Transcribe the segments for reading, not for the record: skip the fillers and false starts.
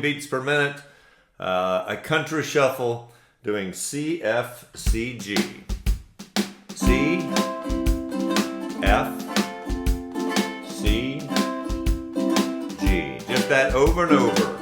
beats per minute. A country shuffle doing C, F, C, G. C, F, C, G. Just that over and over.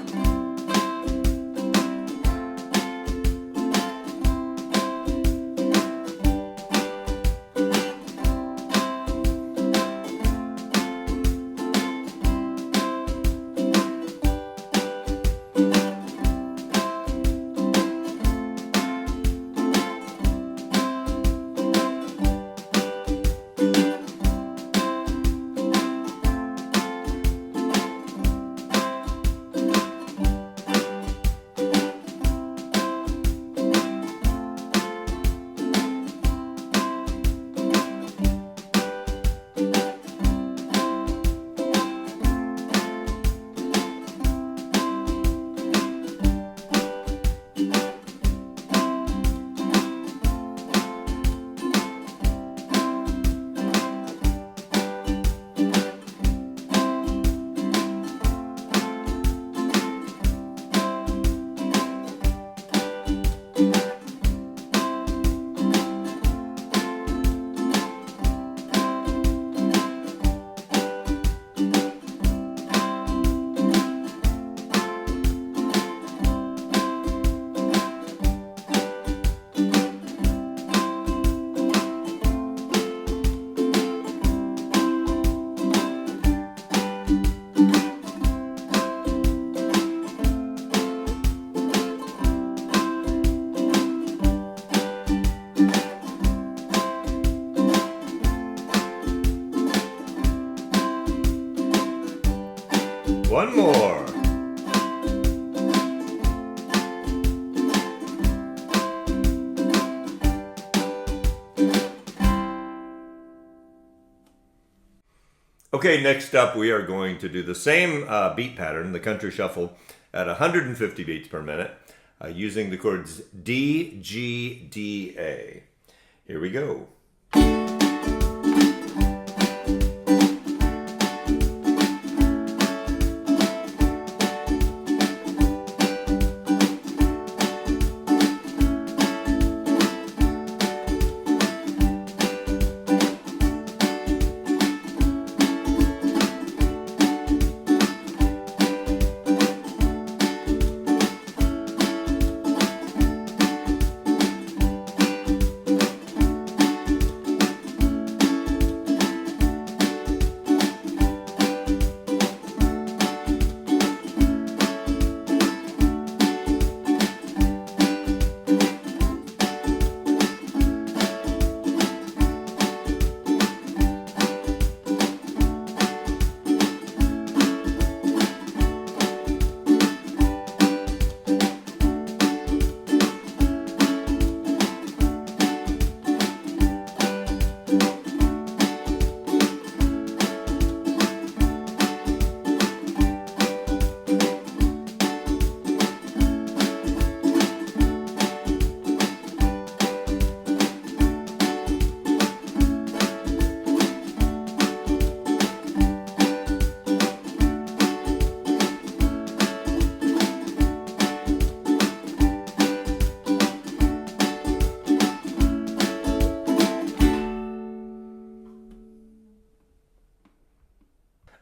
One more. Okay, next up we are going to do the same beat pattern, the country shuffle, at 150 beats per minute, using the chords D, G, D, A. Here we go.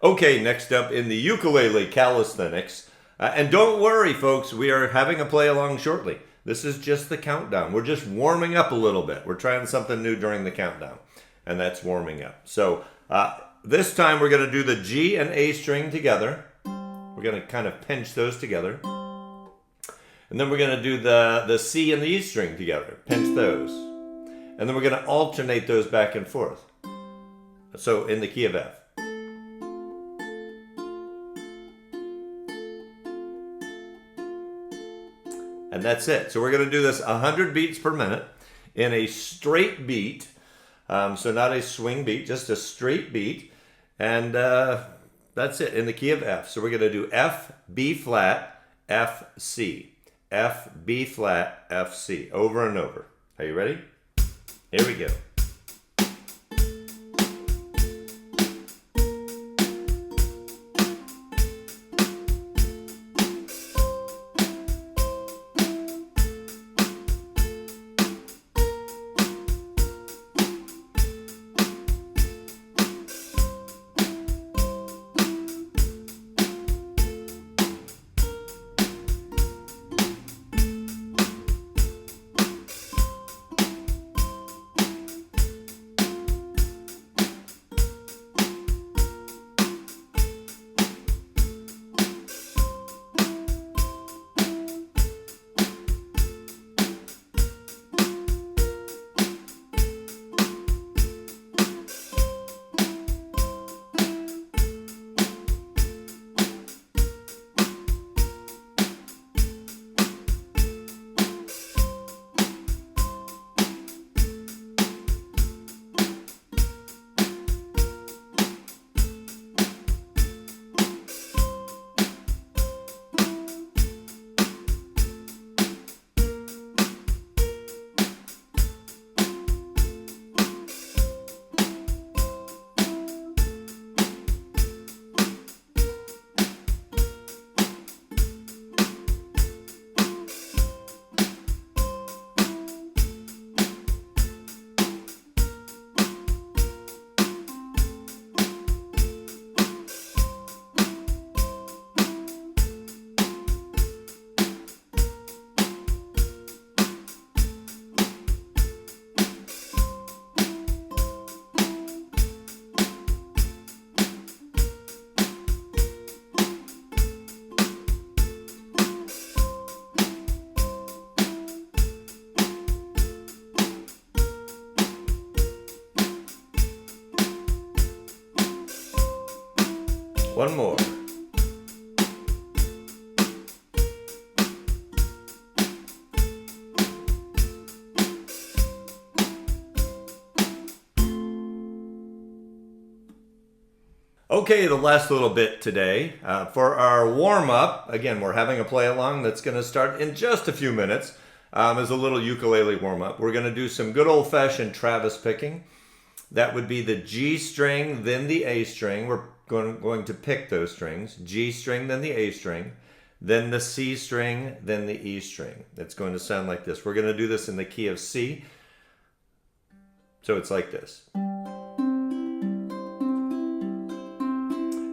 Okay, next up in the ukulele calisthenics. And don't worry, folks, we are having a play along shortly. This is just the countdown. We're just warming up a little bit. We're trying something new during the countdown, and that's warming up. So this time we're going to do the G and A string together. We're going to kind of pinch those together. And then we're going to do the C and the E string together. Pinch those. And then we're going to alternate those back and forth. So in the key of F. And that's it. So we're going to do this 100 beats per minute in a straight beat. So not a swing beat, just a straight beat. And that's it, in the key of F. So we're going to do F, B flat, F, C. F, B flat, F, C. Over and over. Are you ready? Here we go. Okay, the last little bit today. For our warm-up, again, we're having a play-along that's going to start in just a few minutes as a little ukulele warm-up. We're going to do some good old-fashioned Travis picking. That would be the G string, then the A string. We're going to pick those strings. G string, then the A string, then the C string, then the E string. It's going to sound like this. We're going to do this in the key of C. So it's like this.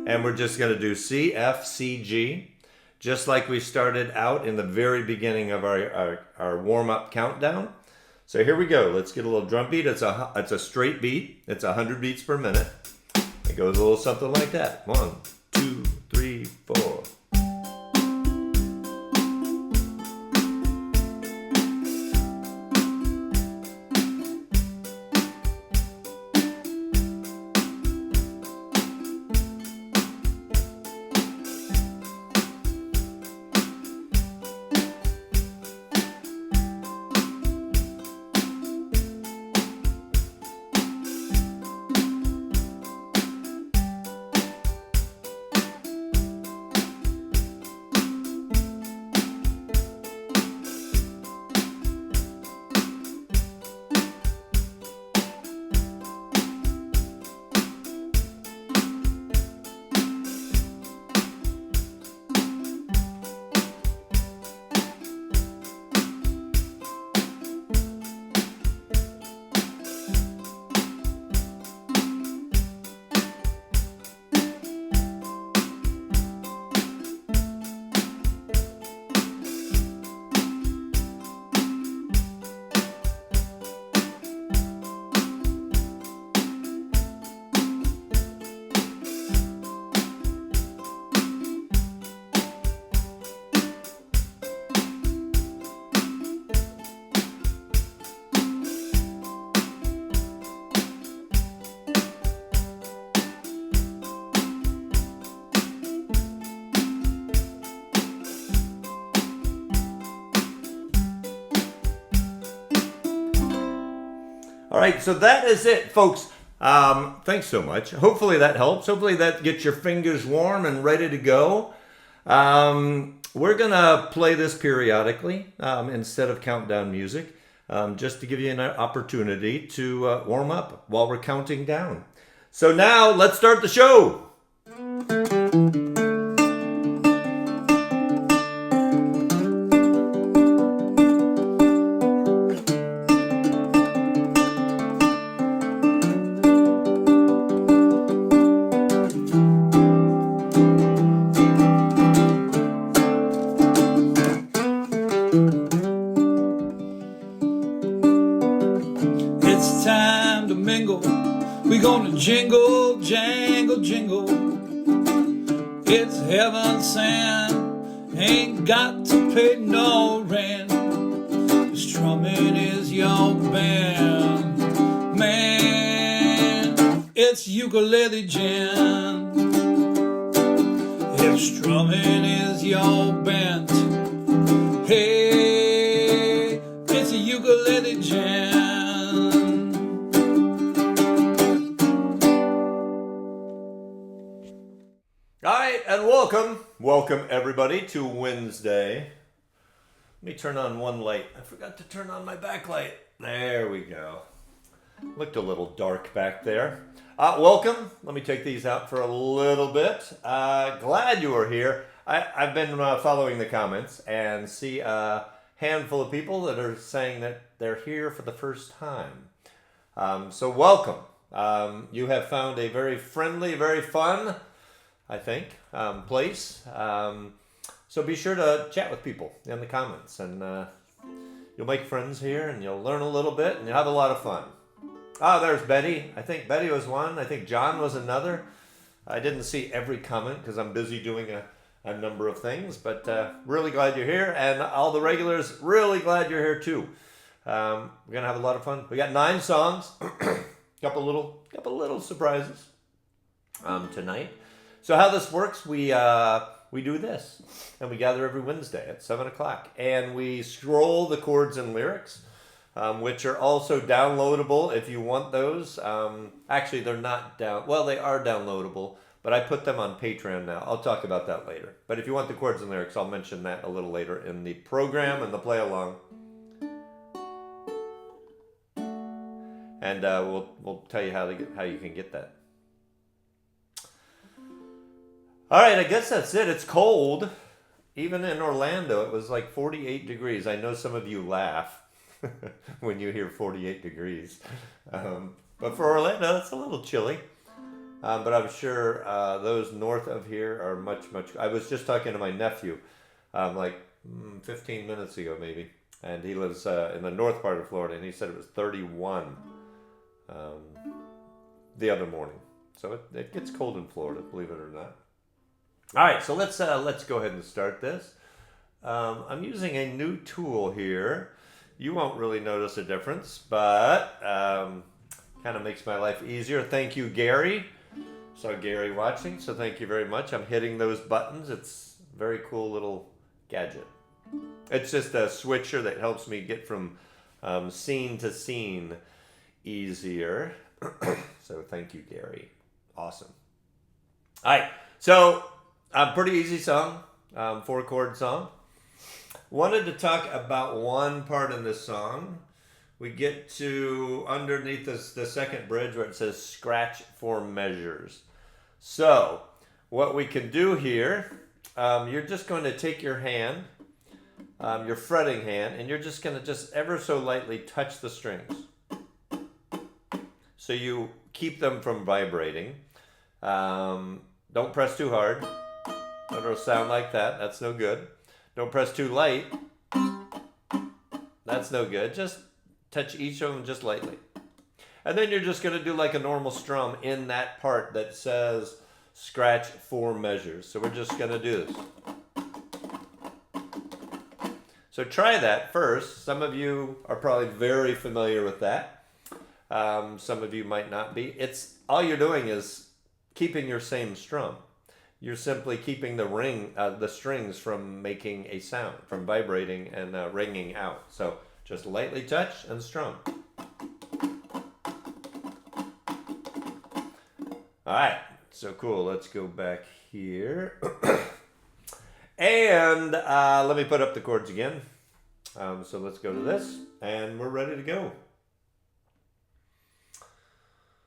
And we're just going to do C, F, C, G, just like we started out in the very beginning of our warm-up countdown. So here we go. Let's get a little drum beat. It's a straight beat. It's 100 beats per minute. It goes a little something like that. 1, 2, 3, 4. All right, so that is it, folks. Thanks so much. Hopefully that helps. Hopefully that gets your fingers warm and ready to go. We're going to play this periodically instead of countdown music, just to give you an opportunity to warm up while we're counting down. So now let's start the show. Jingle, jangle, jingle. It's heaven sent. Ain't got to pay no rent. Strumming is your band. Man, it's Ukulele Gent. If strumming is your bent, hey, it's a Ukulele Gent. And welcome everybody to Wednesday. Let me turn on one light. I forgot to turn on my backlight. There we go. Looked a little dark back there. Welcome. Let me take these out for a little bit. Glad you are here. I've been following the comments and see a handful of people that are saying that they're here for the first time. So welcome. You have found a very friendly, very fun, I think, place. So be sure to chat with people in the comments, and you'll make friends here, and you'll learn a little bit, and you'll have a lot of fun. There's Betty. I think Betty was one. I think John was another. I didn't see every comment because I'm busy doing a number of things, but really glad you're here, and all the regulars, really glad you're here too. We're gonna have a lot of fun. We got 9 songs, couple little surprises tonight. So how this works, we do this, and we gather every Wednesday at 7 o'clock, and we scroll the chords and lyrics, which are also downloadable if you want those. Actually, they're not well, they are downloadable, but I put them on Patreon now. I'll talk about that later. But if you want the chords and lyrics, I'll mention that a little later in the program and the play along. And we'll tell you how you can get that. All right, I guess that's it. It's cold. Even in Orlando, it was like 48 degrees. I know some of you laugh when you hear 48 degrees. But for Orlando, that's a little chilly. But I'm sure those north of here are much. I was just talking to my nephew like 15 minutes ago maybe. And he lives in the north part of Florida. And he said it was 31 the other morning. So it gets cold in Florida, believe it or not. All right, so let's go ahead and start this. I'm using a new tool here. You won't really notice a difference, but kind of makes my life easier. Thank you, Gary. Saw Gary watching, so thank you very much. I'm hitting those buttons. It's a very cool little gadget. It's just a switcher that helps me get from scene to scene easier. So thank you, Gary. Awesome. All right, so pretty easy song, 4-chord song. Wanted to talk about one part in this song. We get to underneath the second bridge where it says scratch for measures. So what we can do here, you're just going to take your hand, your fretting hand, and you're just going to just ever so lightly touch the strings. So you keep them from vibrating. Don't press too hard. It'll sound like that. That's no good. Don't press too light. That's no good. Just touch each of them just lightly. And then you're just going to do like a normal strum in that part that says scratch 4 measures. So we're just going to do this. So try that first. Some of you are probably very familiar with that. Some of you might not be. All you're doing is keeping your same strum. You're simply keeping the strings from making a sound, from vibrating and ringing out. So just lightly touch and strum. All right, so cool. Let's go back here. And let me put up the chords again. So let's go to this, and we're ready to go.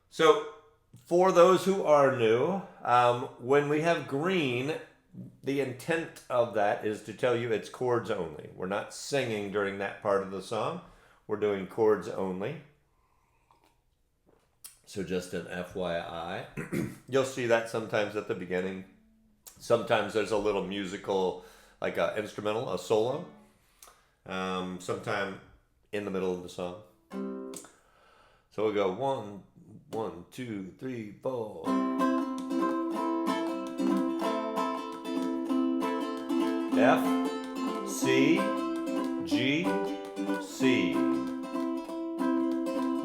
So for those who are new, when we have green, the intent of that is to tell you it's chords only. We're not singing during that part of the song. We're doing chords only. So just an FYI. You'll see that sometimes at the beginning. Sometimes there's a little musical, like an instrumental, a solo. Sometime in the middle of the song. So we'll go 1, 2, 3, 4. F, C, G, C.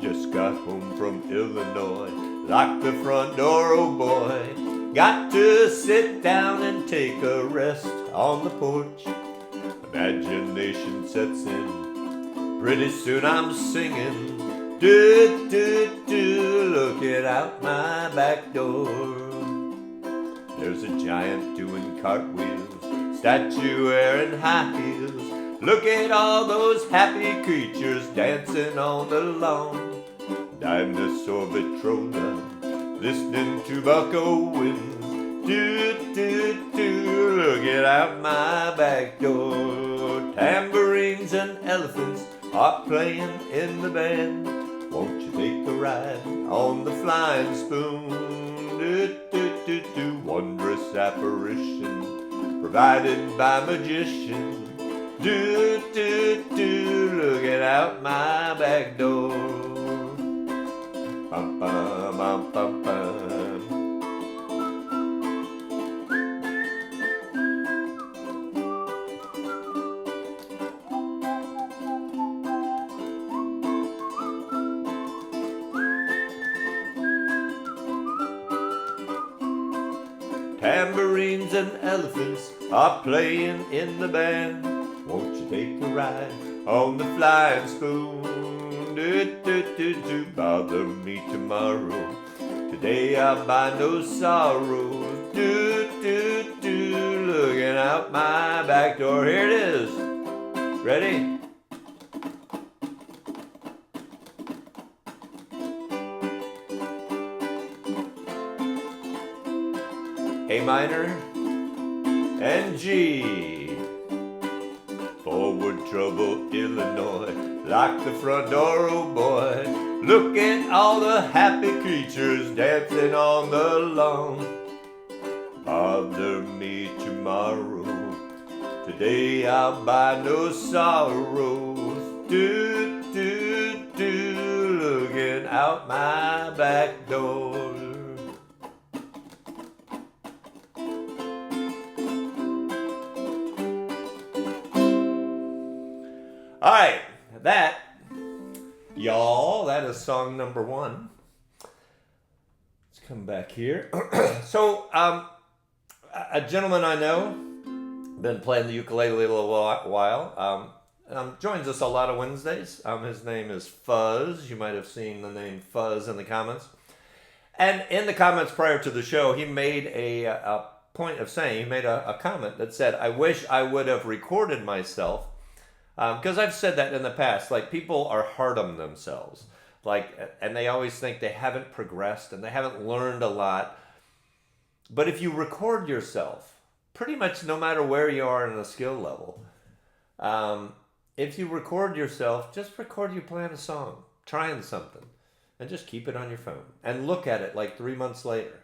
Just got home from Illinois, locked the front door, oh boy. Got to sit down and take a rest on the porch. Imagination sets in, pretty soon I'm singing. Do, do, do, looking out my back door. There's a giant doing cartwheels, statue wearing high heels. Look at all those happy creatures dancing on the lawn. Dinosaur Vitrola, listening to Buck Owens. Do, do, do, looking out my back door. Tambourines and elephants are playing in the band. Won't you take a ride on the flying spoon? Do, do, do, do, wondrous apparition provided by magician. Do, do, do, looking out my back door. Bum, bum, bum, bum, bum. Tambourines and elephants are playing in the band. Won't you take a ride on the flying spoon? Do, do, do, do, bother me tomorrow. Today I'll buy no sorrows. Do, do, do, looking out my back door. Here it is. Ready? A minor and G. Forward trouble, Illinois. Lock the front door, oh boy. Look at all the happy creatures dancing on the lawn. Bother me tomorrow. Today I'll buy no sorrows. Do, do, do, looking out my back door. All right, that, y'all, that is song number 1. Let's come back here. So, a gentleman I know, been playing the ukulele a little while, joins us a lot of Wednesdays. His name is Fuzz. You might have seen the name Fuzz in the comments. And in the comments prior to the show, he made a point of saying, he made a comment that said, I wish I would have recorded myself. Because I've said that in the past, like people are hard on themselves, and they always think they haven't progressed and they haven't learned a lot. But if you record yourself, pretty much no matter where you are in the skill level, if you record yourself, just record you playing a song, trying something, and just keep it on your phone and look at it like 3 months later.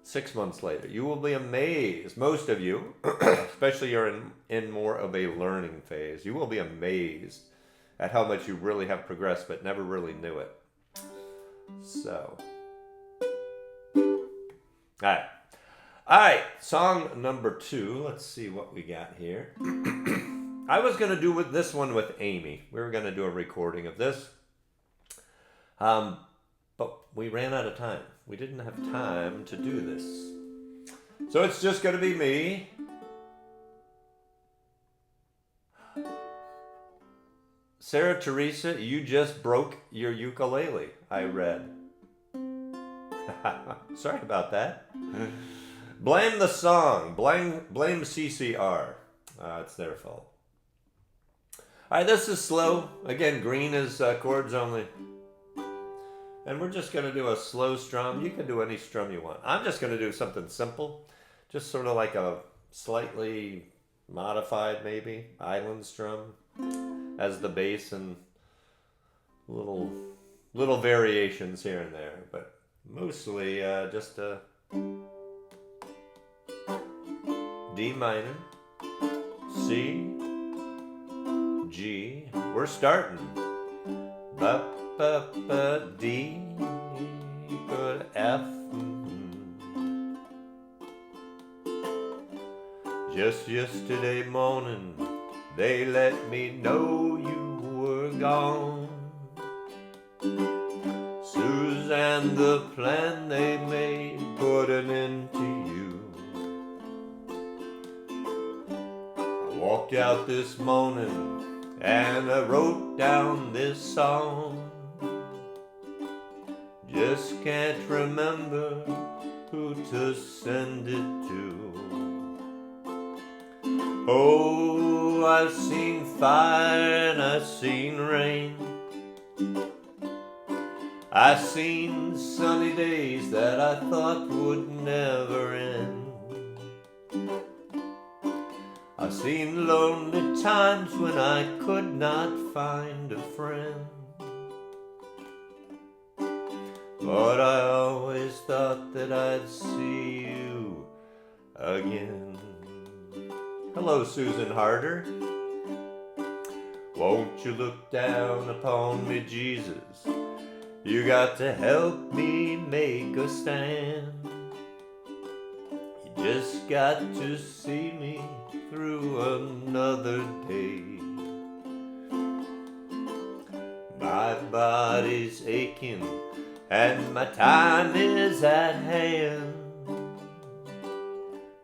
6 months later, you will be amazed. Most of you, especially you're in more of a learning phase, you will be amazed at how much you really have progressed but never really knew it. So, all right, song number 2. Let's see what we got here. I was going to do this one with Amy. We were going to do a recording of this, but we ran out of time. We didn't have time to do this. So it's just going to be me. Sarah Teresa, you just broke your ukulele, I read. Sorry about that. Blame the song. Blame CCR. It's their fault. All right, this is slow. Again, green is chords only. And we're just going to do a slow strum. You can do any strum you want. I'm just going to do something simple. Just sort of like a slightly modified, maybe, island strum as the bass and little variations here and there. But mostly just a D minor, C, G. We're starting. Ba, ba, ba, D, go to F. Just yesterday morning, they let me know you were gone. Suzanne, the plan they made put an end to you. I walked out this morning and I wrote down this song. Just can't remember who to send it to. Oh, I've seen fire and I've seen rain. I've seen sunny days that I thought would never end. I've seen lonely times when I could not find a friend. But I always thought that I'd see you again. Hello, Susan Harder. Won't you look down upon me, Jesus? You got to help me make a stand. You just got to see me through another day. My body's aching and my time is at hand,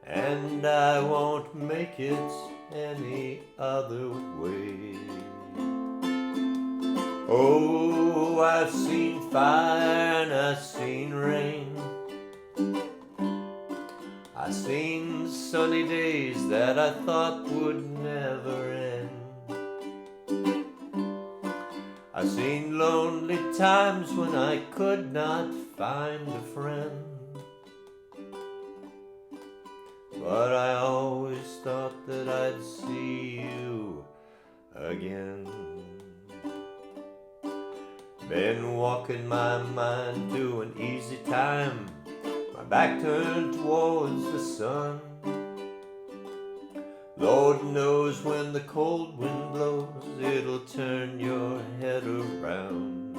and I won't make it any other way. Oh, I've seen fire and I've seen rain. I've seen sunny days that I thought would never end. I've seen lonely times when I could not find a friend. But I always thought that I'd see you again. Been walking my mind to an easy time, my back turned towards the sun. Lord knows when the cold wind blows, it'll turn your head around.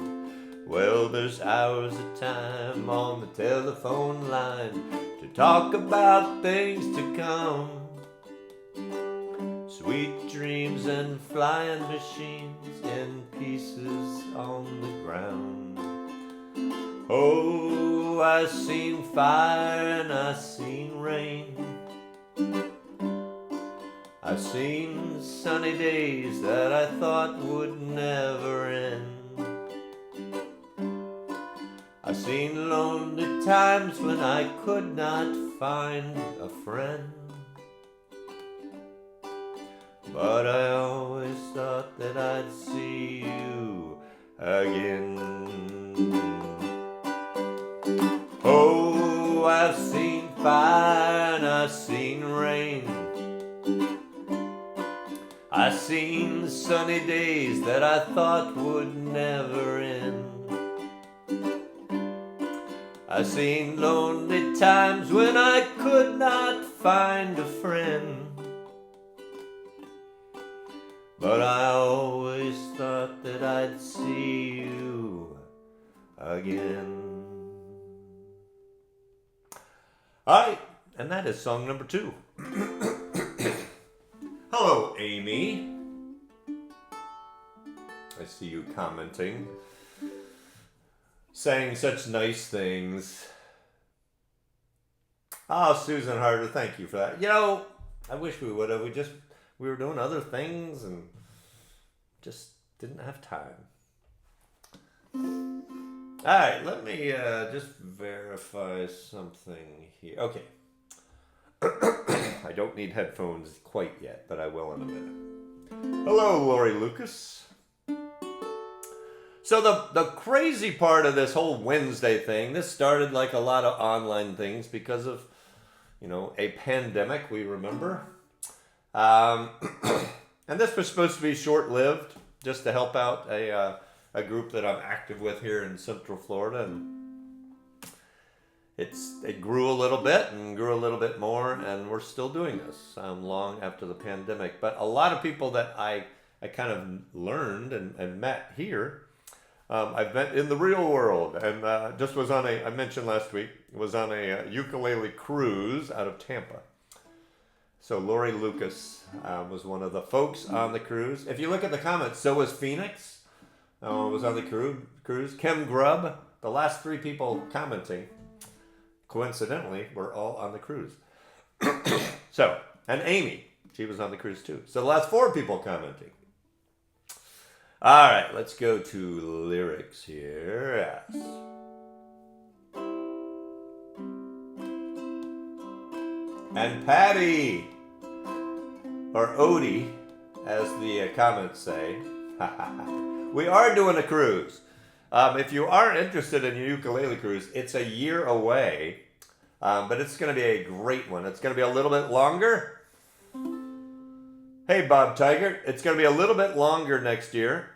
Well, there's hours of time on the telephone line to talk about things to come. Sweet dreams and flying machines in pieces on the ground. Oh, I've seen fire and I've seen rain. I've seen sunny days that I thought would never end. I've seen lonely times when I could not find a friend. But I always thought that I'd see you again. Oh, I've seen fire and I've seen rain. I've seen sunny days that I thought would never end. I've seen lonely times when I could not find a friend. But I always thought that I'd see you again. Alright, and that is song number 2. Hello, Amy. I see you commenting, saying such nice things. Oh, Susan Harder, thank you for that. You know, I wish we would have. We were doing other things and just didn't have time. All right, let me just verify something here. Okay. I don't need headphones quite yet, but I will in a minute. Hello, Lori Lucas. So the crazy part of this whole Wednesday thing, this started like a lot of online things because of, a pandemic, we remember. And this was supposed to be short-lived, just to help out a group that I'm active with here in Central Florida, and it grew a little bit and grew a little bit more, and we're still doing this long after the pandemic. But a lot of people that I kind of learned and met here, I've met in the real world, and just was on I mentioned last week, was on a ukulele cruise out of Tampa. So Lori Lucas was one of the folks on the cruise. If you look at the comments, so was Phoenix, was on the cruise. Kim Grubb, the last 3 people commenting, coincidentally, were all on the cruise. So, and Amy, she was on the cruise too. So the last 4 people commenting. All right, let's go to lyrics here. Yes. And Patty, or Odie, as the comments say, we are doing a cruise. If you are interested in a ukulele cruise, it's a year away, but it's going to be a great one. It's going to be a little bit longer. Hey, Bob Tiger, it's going to be a little bit longer next year.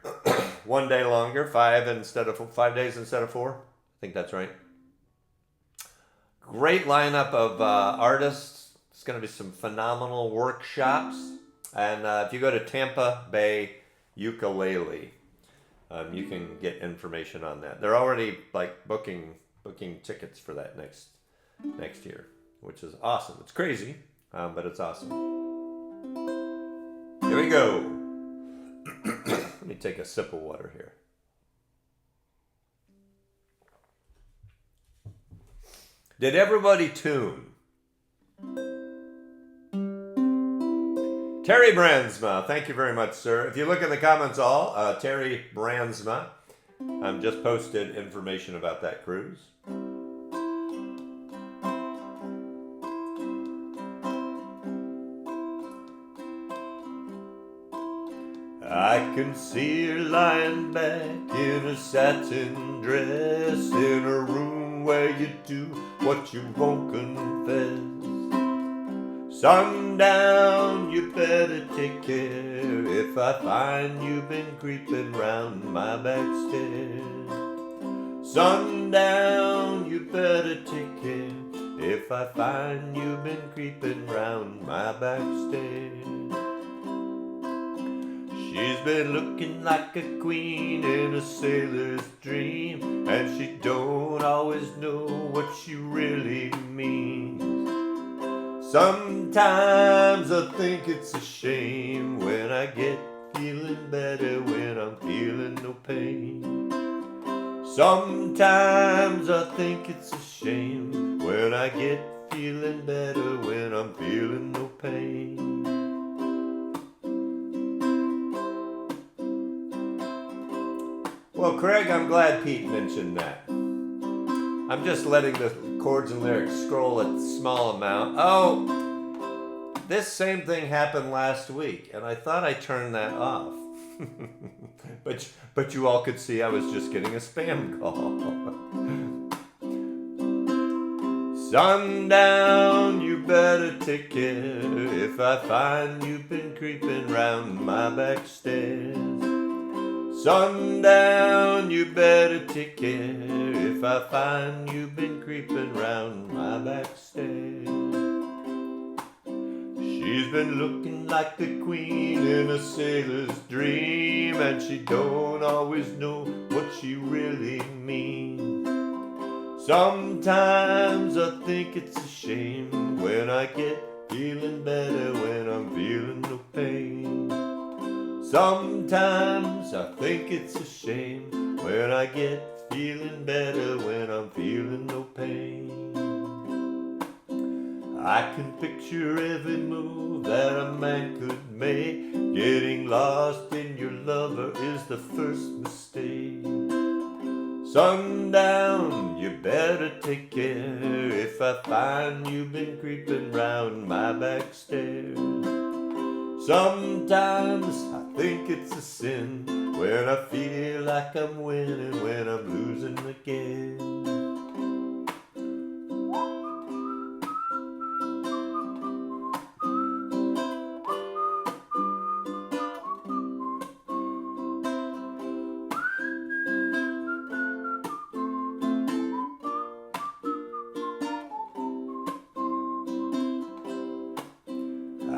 1 day longer, 5 days instead of 4. I think that's right. Great lineup of artists. It's going to be some phenomenal workshops. And if you go to Tampa Bay Ukulele, you can get information on that. They're already booking tickets for that next year, which is awesome. It's crazy, but it's awesome. Here we go. Let me take a sip of water here. Did everybody tune? Terry Brandsma, thank you very much, sir. If you look in the comments Terry Brandsma, I've just posted information about that cruise. I can see her lying back in a satin dress in a room where you do what you won't confess. Sundown, you better take care if I find you've been creeping round my back stairs. Sundown, you better take care if I find you've been creeping round my back stairs. She's been looking like a queen in a sailor's dream, and she don't always know what she really means. Sometimes I think it's a shame when I get feeling better when I'm feeling no pain. Sometimes I think it's a shame when I get feeling better when I'm feeling no pain. Well, Craig, I'm glad Pete mentioned that. I'm just letting the chords and lyrics scroll a small amount. Oh, this same thing happened last week, and I thought I turned that off. but you all could see I was just getting a spam call. Sundown, you better take care if I find you've been creeping round my back stairs. Sundown, you better take care if I find you've been creeping round my back stairs. She's been looking like a queen in a sailor's dream, and she don't always know what she really means. Sometimes I think it's a shame when I get feeling better when I'm feeling no pain. Sometimes I think it's a shame when I get feeling better when I'm feeling no pain. I can picture every move that a man could make. Getting lost in your lover is the first mistake. Sundown, you better take care if I find you've been creeping round my back stairs. Sometimes I think it's a sin when I feel like I'm winning, when I'm losing again.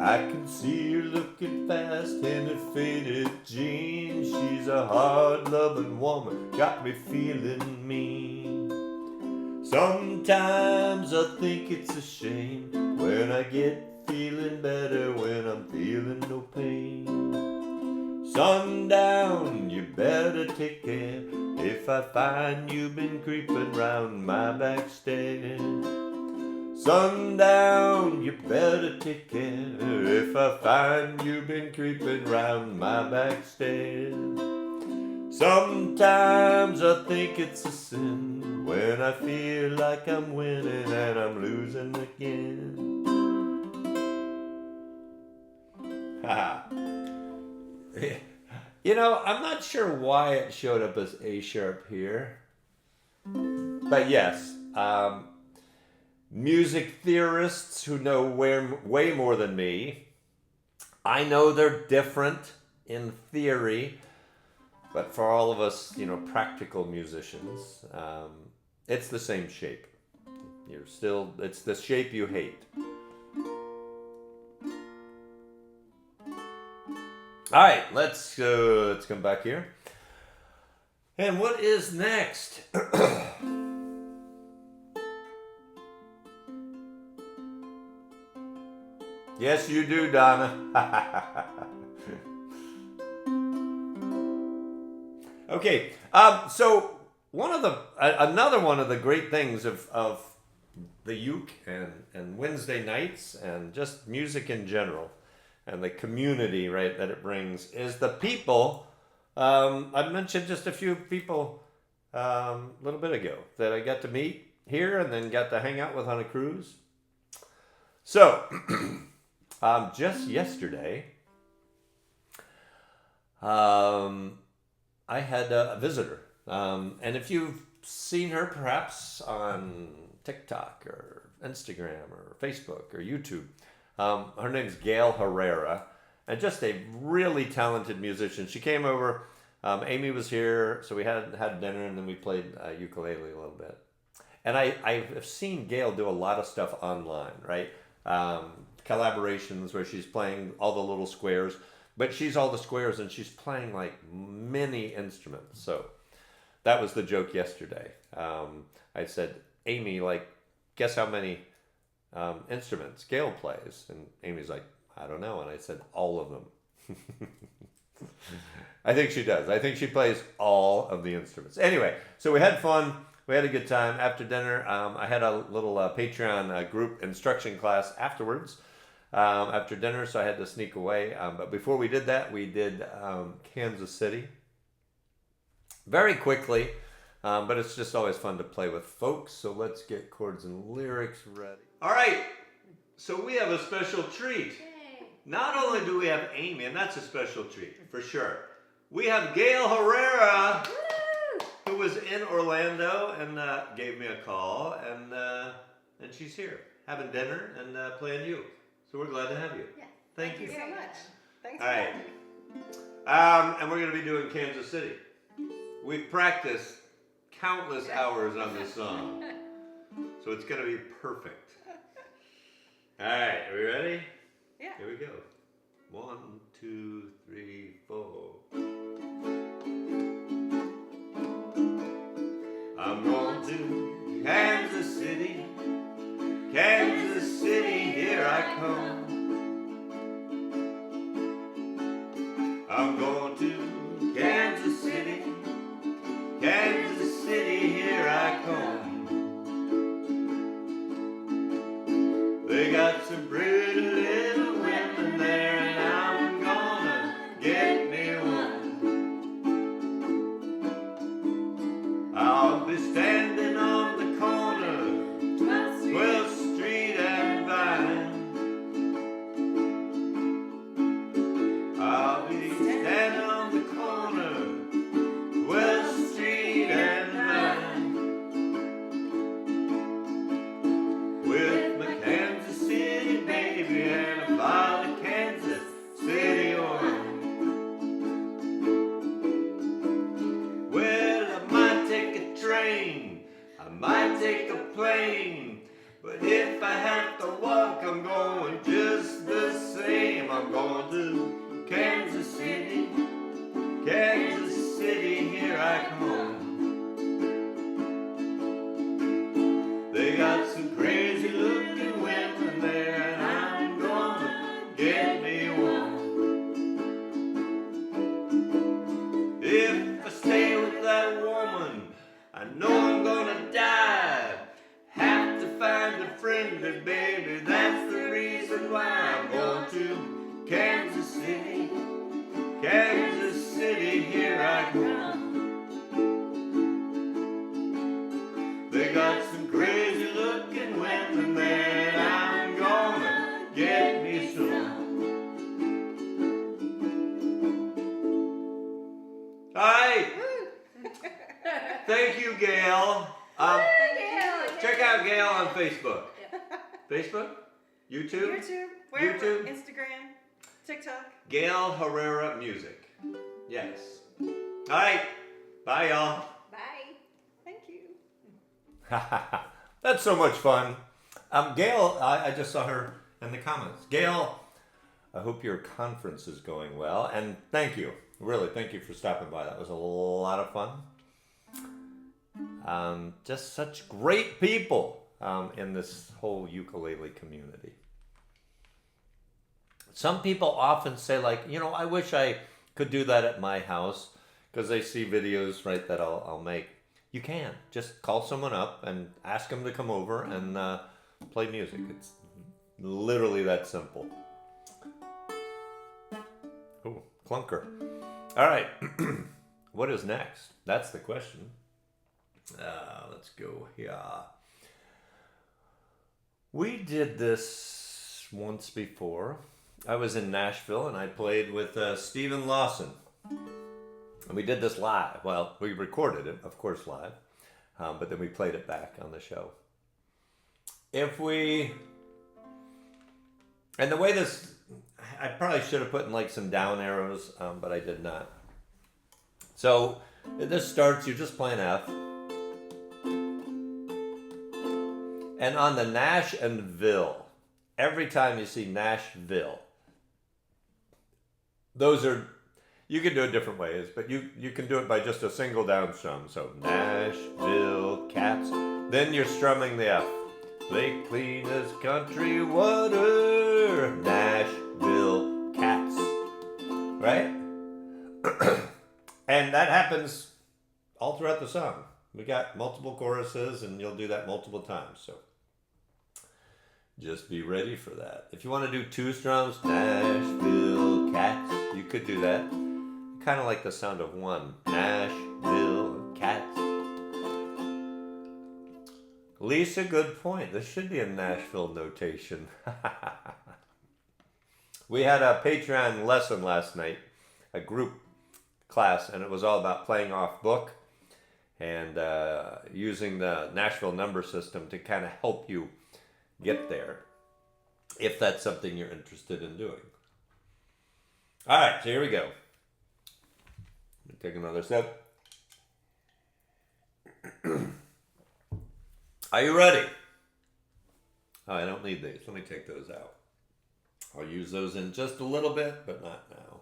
I can see her looking fast in her faded jeans. She's a hard-loving woman, got me feeling mean. Sometimes I think it's a shame when I get feeling better when I'm feeling no pain. Sundown, you better take care if I find you've been creeping round my back stairs. Sundown, you better take care if I find you've been creeping round my back stairs. Sometimes I think it's a sin when I feel like I'm winning and I'm losing again. You know, I'm not sure why it showed up as A sharp here. But yes, music theorists who know way more than me, I know they're different in theory, but for all of us, you know, practical musicians, it's the same shape. It's the shape you hate. All right, let's come back here. And what is next? Yes, you do, Donna. Okay, so another one of the great things of the uke and Wednesday nights and just music in general and the community, right, that it brings is the people. I mentioned just a few people a little bit ago that I got to meet here and then got to hang out with on a cruise. So, just yesterday, I had a visitor. And if you've seen her perhaps on TikTok or Instagram or Facebook or YouTube, her name's Gail Herrera, and just a really talented musician. She came over. Amy was here, so we had dinner, and then we played ukulele a little bit. And I've seen Gail do a lot of stuff online, right? Collaborations where she's playing all the little squares, but she's all the squares and she's playing like many instruments. So that was the joke yesterday. I said, Amy, like, guess how many instruments Gail plays? And Amy's like, I don't know. And I said, all of them. I think she does. I think she plays all of the instruments. Anyway, so we had fun. We had a good time. After dinner, I had a little Patreon group instruction class afterwards, after dinner, so I had to sneak away. But before we did that, we did Kansas City. Very quickly, but it's just always fun to play with folks, so let's get chords and lyrics ready. All right, so we have a special treat. Not only do we have Amy, and that's a special treat, for sure. We have Gail Herrera, who was in Orlando and gave me a call, and she's here having dinner and playing you. So we're glad to have you. Yeah. Thank you so much. Thanks All for right. having me. And we're going to be doing Kansas City. We've practiced countless hours on this song, so it's going to be perfect. All right, are we ready? Yeah. Here we go. 1, 2, 3, 4. I'm going to Kansas City. Kansas City, here I come. I'm going to Kansas City. Kansas City, here I come. They got some pretty little women there, and I'm gonna get me one. I'll be standing on the corner, 12th Street and Vine. I'll be standing on the corner, 12th Street and Vine, with my Kansas City baby and a bottle of Kansas City wine. Well, I might take a train, I might take a plane, but if I have to walk, I'm going just the same. I'm going to Kansas City. Kansas City, here I come. They got some crazy looking women there, and I'm gonna get me one. If I stay with that woman, I know I'm gonna die. Have to find a friendly baby, that's the reason why I'm going to Kansas City. Kansas City, here I come. They got some crazy looking women there, and I'm gonna get me some. Hi! Thank you, Gail. Check out Gail on Facebook. Facebook? YouTube? YouTube, wherever, YouTube? Instagram, TikTok. Gail Herrera Music. Yes. All right. Bye, y'all. Bye. Thank you. That's so much fun. Gail, I just saw her in the comments. Gail, I hope your conference is going well. And thank you. Really, thank you for stopping by. That was a lot of fun. Just such great people in this whole ukulele community. Some people often say, like, I wish I could do that at my house, because they see videos, right, that I'll make. You can. Just call someone up and ask them to come over and play music. It's literally that simple. Oh, clunker. All right. What is next? That's the question. Let's go here. We did this once before. I was in Nashville and I played with Stephen Lawson. And we did this live. Well, we recorded it, of course, live. But then we played it back on the show. And the way this, I probably should have put in like some down arrows, but I did not. So this starts, you're just playing F. And on the Nash and Ville, every time you see Nashville, those are, you can do it different ways, but you can do it by just a single down strum. So Nashville cats. Then you're strumming the F. Lake clean as country water. Nashville cats. Right? And that happens all throughout the song. We got multiple choruses and you'll do that multiple times. So just be ready for that. If you want to do two strums, Nashville cats, you could do that. Kind of like the sound of one. Nashville cats. Lisa, good point. This should be a Nashville notation. We had a Patreon lesson last night, a group class, and it was all about playing off book and using the Nashville number system to kind of help you get there, if that's something you're interested in doing. All right, so here we go. Let me take another sip. Are you ready? Oh, I don't need these. Let me take those out. I'll use those in just a little bit, but not now.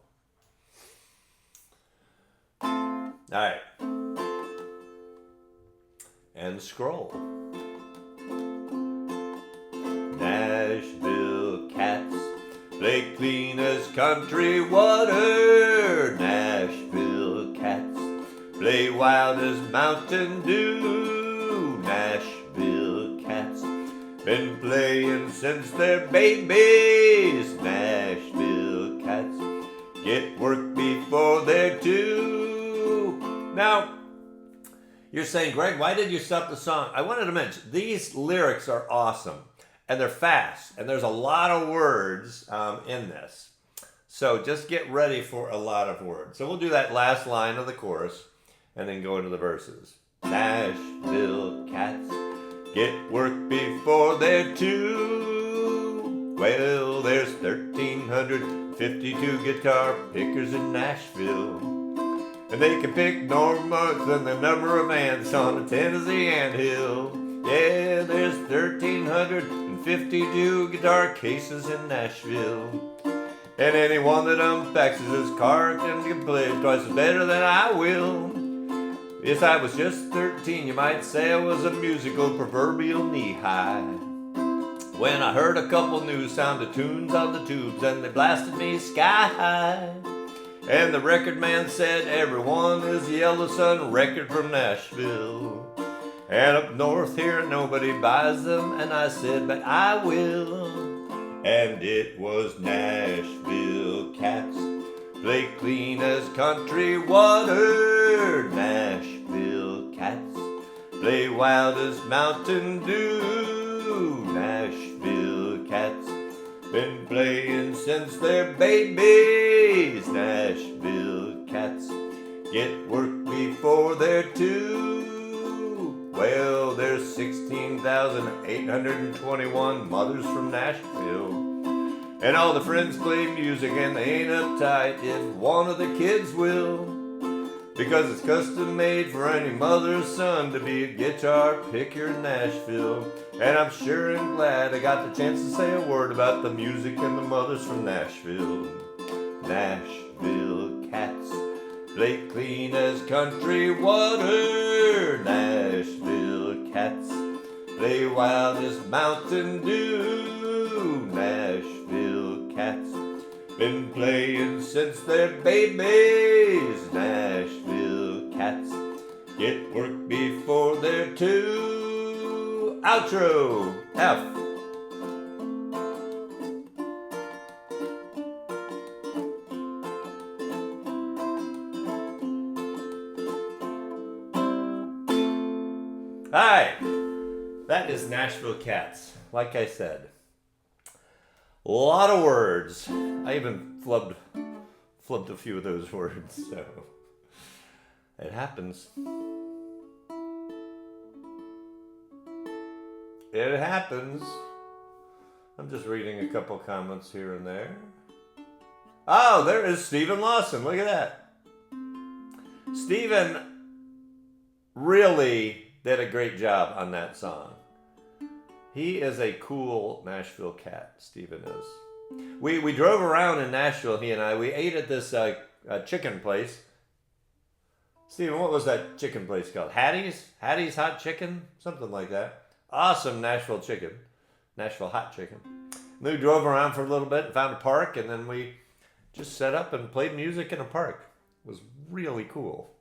All right. And scroll. Nashville cats play clean as country water. Nashville cats play wild as mountain dew. Nashville cats been playing since they're babies. Nashville cats get work before they're two. Now, you're saying, Greg, why did you stop the song? I wanted to mention, these lyrics are awesome. And they're fast. And there's a lot of words in this. So just get ready for a lot of words. So we'll do that last line of the chorus and then go into the verses. Nashville cats get work before they're two. Well, there's 1,352 guitar pickers in Nashville. And they can pick Norma than the number of ants on a Tennessee anthill. Yeah, there's 1,352 guitar cases in Nashville. And anyone that unpacks his car can play twice as better than I will. Yes, I was just 13, you might say I was a musical proverbial knee-high. When I heard a couple new sounded tunes on the tubes and they blasted me sky-high. And the record man said, everyone is a Yellow Sun record from Nashville. And up north here nobody buys them, and I said, but I will. And it was Nashville cats play clean as country water. Nashville cats play wild as mountain dew. Nashville cats been playing since they're babies. Nashville cats get work before they're two. Well, there's 16,821 mothers from Nashville. And all the friends play music and they ain't uptight if one of the kids will. Because it's custom made for any mother's son to be a guitar picker in Nashville. And I'm sure and glad I got the chance to say a word about the music and the mothers from Nashville. Nashville cats play clean as country water. Nashville cats play wild as mountain dew. Nashville cats been playing since they're babies. Nashville cats get work before they're two. Outro. F. Hi, that is Nashville Cats. Like I said, a lot of words. I even flubbed a few of those words, so it happens. It happens. I'm just reading a couple comments here and there. Oh, there is Stephen Lawson. Look at that. Stephen really did a great job on that song. He is a cool Nashville cat, Stephen is. We drove around in Nashville, he and I. We ate at this chicken place. Stephen, what was that chicken place called? Hattie's? Hattie's Hot Chicken? Something like that. Awesome Nashville chicken. Nashville hot chicken. And then we drove around for a little bit and found a park, and then we just set up and played music in a park. It was really cool.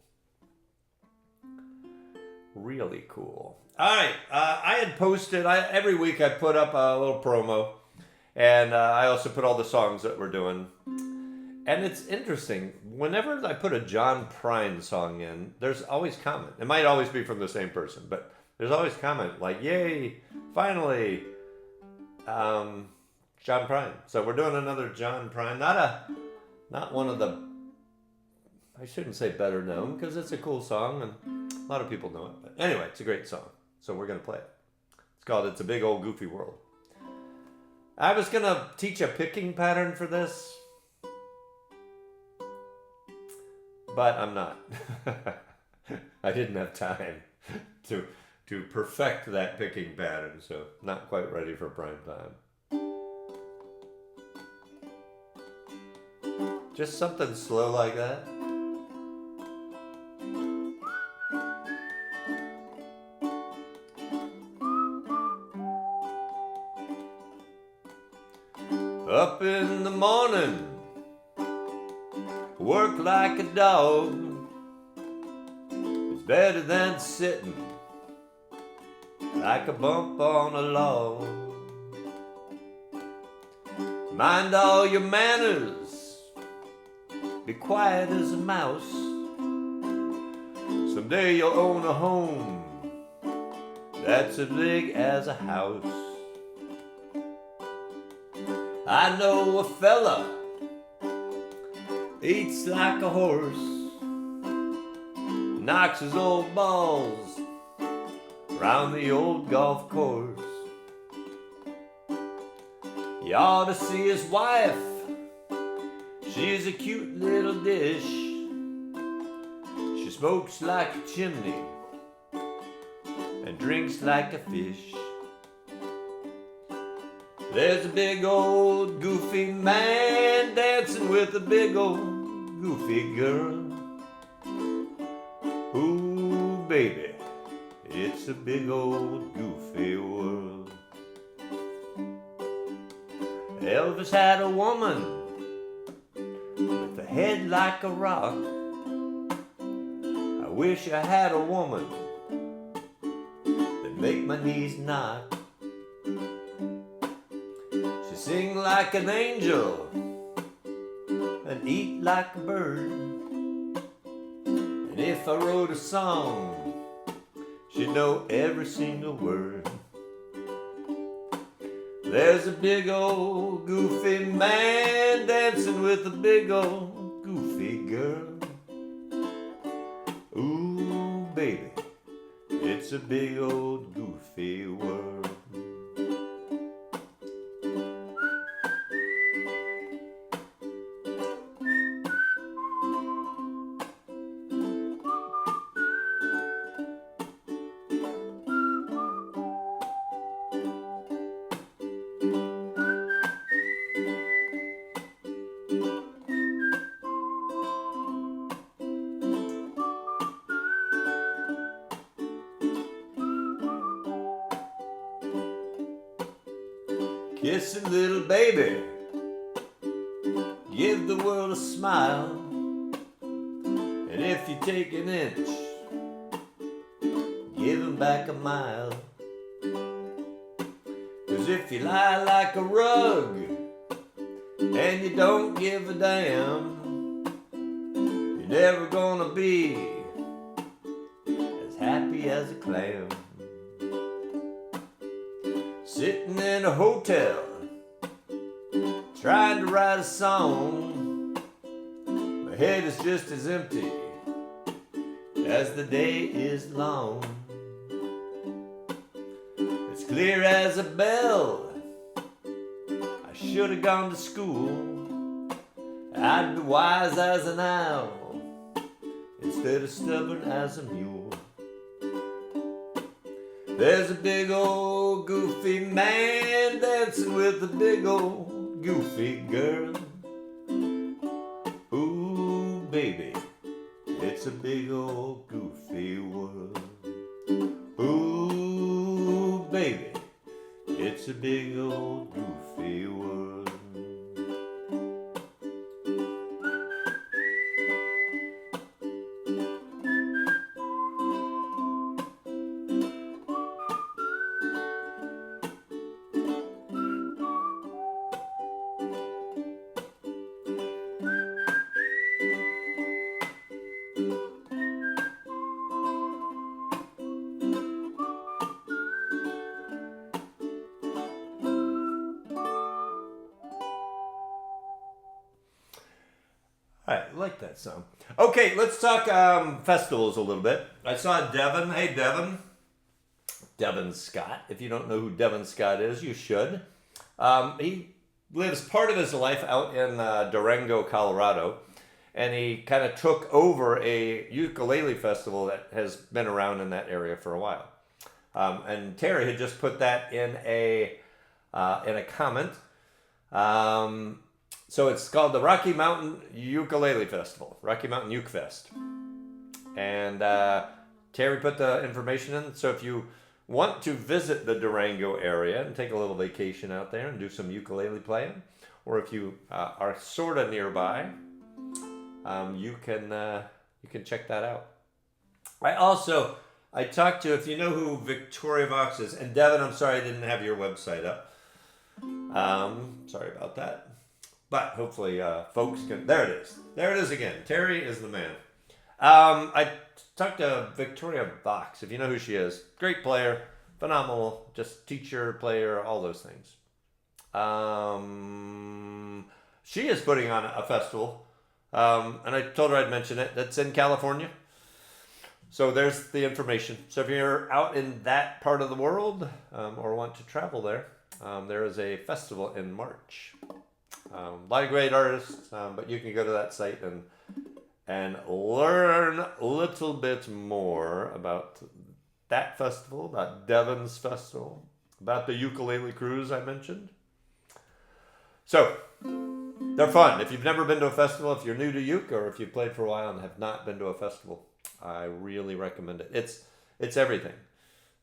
Really cool. All right, I had posted, every week I put up a little promo, and I also put all the songs that we're doing. And it's interesting, whenever I put a John Prine song in, there's always comment. It might always be from the same person, but there's always comment like, yay, finally, John Prine. So we're doing another John Prine, not one of the, I shouldn't say better known, because it's a cool song, and a lot of people know it. But anyway, it's a great song. So we're going to play it. It's called It's a Big Old Goofy World. I was going to teach a picking pattern for this, but I'm not. I didn't have time to perfect that picking pattern, so not quite ready for prime time. Just something slow like that. Up in the morning, work like a dog. It's better than sitting like a bump on a log. Mind all your manners, be quiet as a mouse. Someday you'll own a home that's as big as a house. I know a fella eats like a horse, knocks his old balls round the old golf course. You ought to see his wife, she's a cute little dish. She smokes like a chimney and drinks like a fish. There's a big old goofy man dancing with a big old goofy girl. Ooh, baby, it's a big old goofy world. Elvis had a woman with a head like a rock. I wish I had a woman that make my knees knock. Sing like an angel and eat like a bird. And if I wrote a song, she'd know every single word. There's a big old goofy man dancing with a big old goofy girl. Ooh, baby, it's a big old goofy world. Kiss a little baby, give the world a smile. And if you take an inch, give him back a mile. 'Cause if you lie like a rug and you don't give a damn, you're never gonna be as happy as a clam. a hotel, trying to write a song. My head is just as empty as the day is long. It's clear as a bell, I should have gone to school. I'd be wise as an owl instead of stubborn as a mule. There's a big old goofy man dancing with a big old goofy girl. Ooh, baby, it's a big old goofy world. Ooh, baby, it's a big old goofy world. All right, I like that song. Okay, let's talk festivals a little bit. I saw Devin. Hey, Devin. Devin Scott. If you don't know who Devin Scott is, you should. He lives part of his life out in Durango, Colorado. And he kind of took over a ukulele festival that has been around in that area for a while. And Terry had just put that in a comment. So it's called the Rocky Mountain Ukulele Festival, Rocky Mountain Uke Fest. And Terry put the information in. So if you want to visit the Durango area and take a little vacation out there and do some ukulele playing, or if you are sort of nearby, you can check that out. I talked to, if you know who Victoria Vox is, and Devin, I'm sorry I didn't have your website up. Sorry about that. But hopefully folks can, there it is. There it is again. Terry is the man. I talked to Victoria Vox, if you know who she is. Great player, phenomenal, just teacher, player, all those things. She is putting on a festival, and I told her I'd mention it. That's in California. So there's the information. So if you're out in that part of the world or want to travel there, there is a festival in March. A lot of great artists, but you can go to that site and learn a little bit more about that festival, about Devin's festival, about the ukulele cruise I mentioned. So they're fun. If you've never been to a festival, if you're new to uke, or if you've played for a while and have not been to a festival, I really recommend it. It's everything.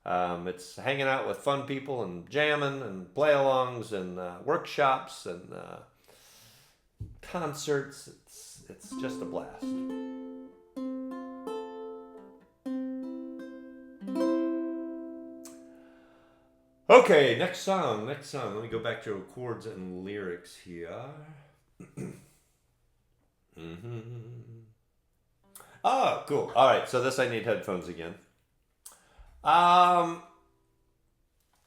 It's hanging out with fun people and jamming and play-alongs and workshops and concerts. It's just a blast. Okay, next song. Let me go back to chords and lyrics here. Oh, cool. All right, so this I need headphones again. Again,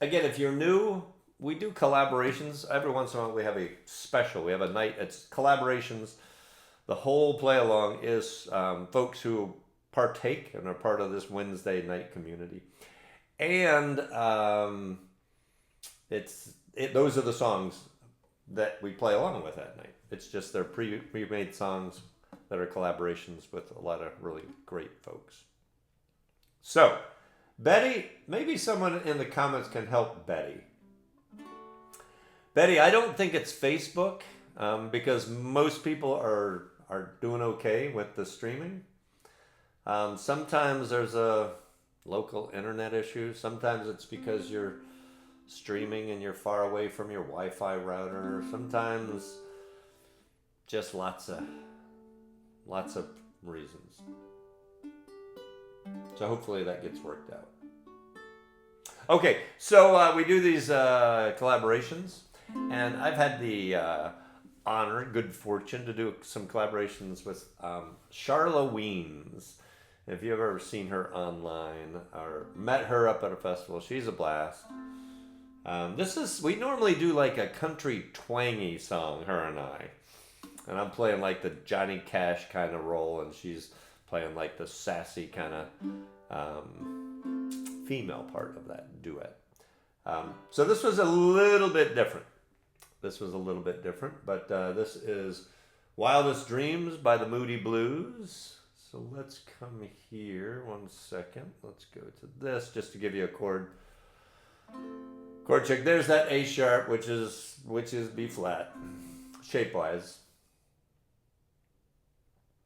if you're new, we do collaborations. Every once in a while we have a special. We have a night. It's collaborations. The whole play along is folks who partake and are part of this Wednesday night community. And those are the songs that we play along with that night. It's just they're pre-made songs that are collaborations with a lot of really great folks. So, Betty, maybe someone in the comments can help Betty. Betty, I don't think it's Facebook because most people are doing okay with the streaming. Sometimes there's a local internet issue. Sometimes it's because you're streaming and you're far away from your Wi-Fi router. Sometimes just lots of reasons. So hopefully that gets worked out. Okay, so we do these collaborations, and I've had the honor, good fortune to do some collaborations with Charla Weens. If you've ever seen her online or met her up at a festival, she's a blast. We normally do like a country twangy song, her and I. And I'm playing like the Johnny Cash kind of role, and she's playing like the sassy kind of female part of that duet. So this was a little bit different. But this is Wildest Dreams by the Moody Blues. So let's come here 1 second. Let's go to this just to give you a chord check. There's that A sharp, which is B flat, shape wise.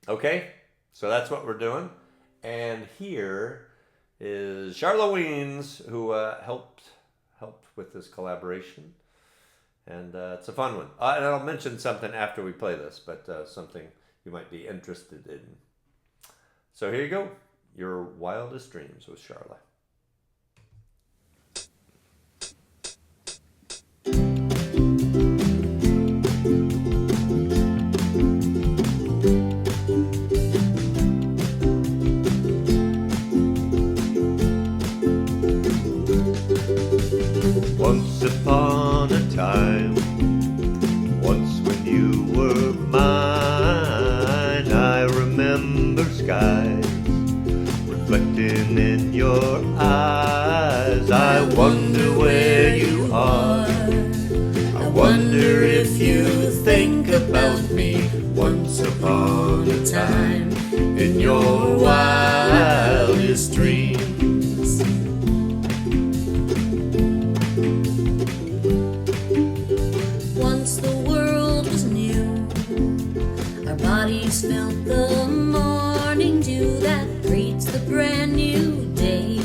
Okay, so that's what we're doing. And here is Charlotte Weens, who helped with this collaboration. And it's a fun one. And I'll mention something after we play this, but something you might be interested in. So here you go. Your Wildest Dreams with Charlotte. Once upon a time, once when you were mine, I remember skies reflecting in your eyes. I wonder where you are. I wonder if you think about me. Once upon a time, in your wildest dreams. Bodies felt the morning dew that greets the brand new day.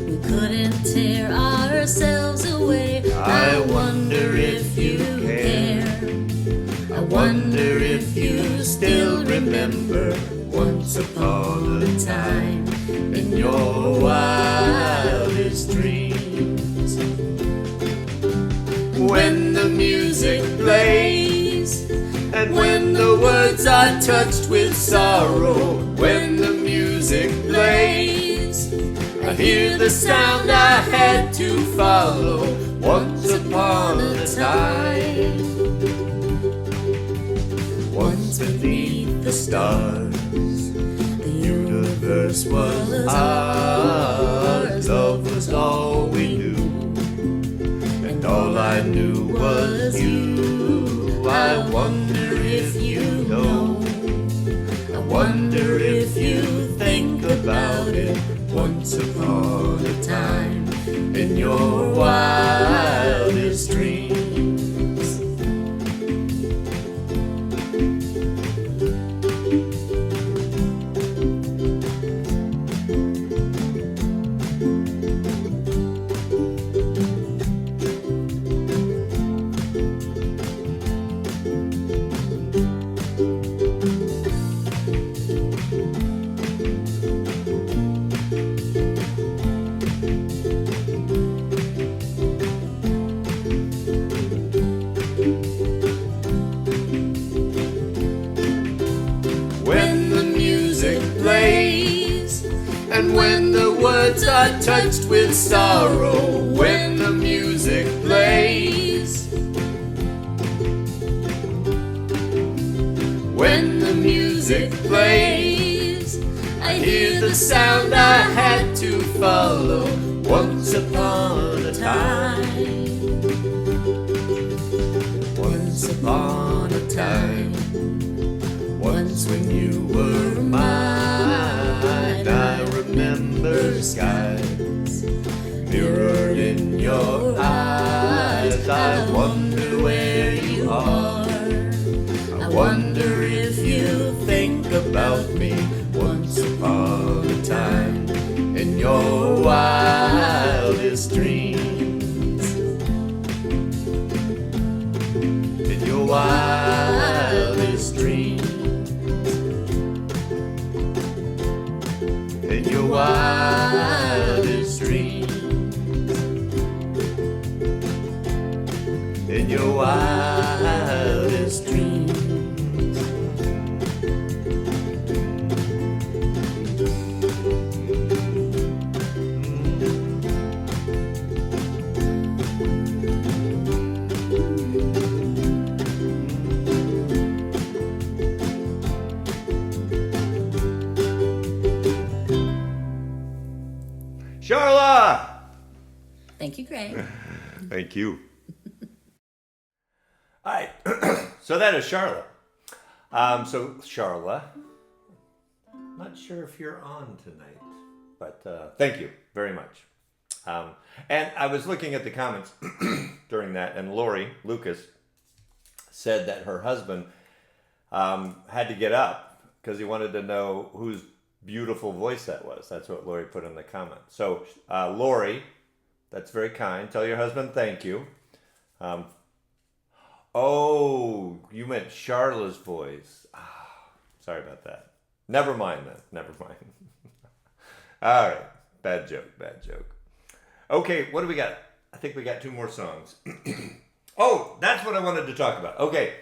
We couldn't tear ourselves away. I wonder if you care. I wonder if you still remember. Once upon a time, in your wildest dreams. When the music plays, and when the words are touched with sorrow, when the music plays, I hear the sound I had to follow. Once upon a time, once beneath the stars, the universe was ours. Love was all we knew, and all I knew was you. I wonder if you know. I wonder if you think about it. Once upon a time, in your wildest dreams. And when the words are touched with sorrow, when the music plays, when the music plays, I hear the sound I had to follow. Once upon a time, once upon a time, once when you were mine. I remember skies mirrored in your eyes. I wonder where you are. I wonder if you think about me. Once upon a time, in your wildest dreams. In your wildest dreams. In your wildest dreams. In your wildest dreams. Thank you, Greg. Thank you. All right. So that is Charlotte. So Charla, not sure if you're on tonight, but thank you very much. And I was looking at the comments during that, and Lori Lucas said that her husband had to get up because he wanted to know whose beautiful voice that was. That's what Lori put in the comment. So Lori, that's very kind. Tell your husband thank you. Oh, you meant Charla's voice. Sorry about that. Never mind then. Never mind. All right. Bad joke. Bad joke. Okay, what do we got? I think we got 2 more songs. Oh, that's what I wanted to talk about. Okay.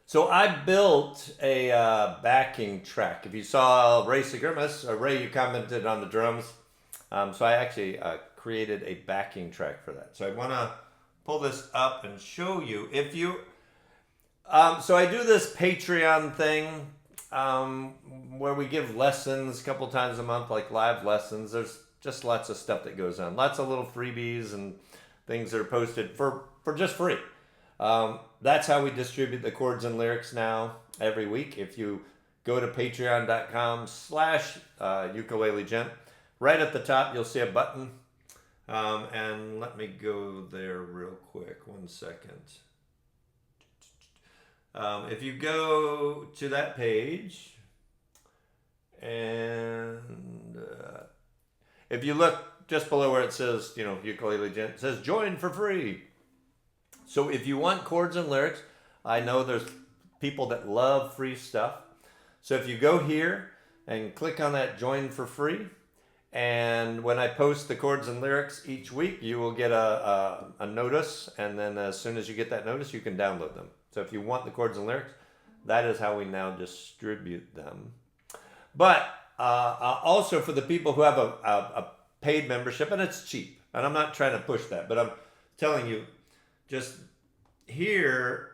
So I built a backing track. If you saw Ray Segrimus, Ray, you commented on the drums. So I actually created a backing track for that. So I want to pull this up and show you. If you, so I do this Patreon thing where we give lessons a couple times a month, like live lessons. There's just lots of stuff that goes on. Lots of little freebies and things that are posted for just free. That's how we distribute the chords and lyrics now every week. If you go to patreon.com/ukulele gent, right at the top, you'll see a button. And let me go there real quick. 1 second. If you go to that page, and if you look just below where it says, Ukulele Gent, it says join for free. So if you want chords and lyrics, I know there's people that love free stuff. So if you go here and click on that join for free, and when I post the chords and lyrics each week, you will get a notice, and then as soon as you get that notice, you can download them. So if you want the chords and lyrics, that is how we now distribute them. But also for the people who have a paid membership, and it's cheap, and I'm not trying to push that, but I'm telling you, just here,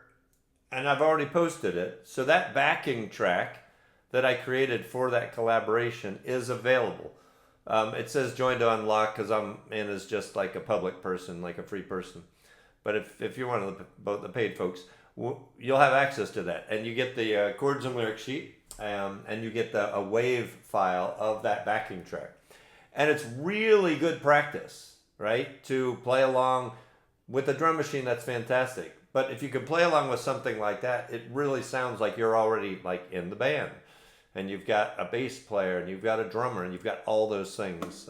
and I've already posted it, so that backing track that I created for that collaboration is available. It says join to unlock because I'm in as just like a public person, like a free person. But if you're one of the paid folks, you'll have access to that. And you get the chords and lyric sheet, and you get a wave file of that backing track. And it's really good practice, right? To play along with a drum machine, that's fantastic. But if you can play along with something like that, it really sounds like you're already like in the band. And you've got a bass player, and you've got a drummer, and you've got all those things.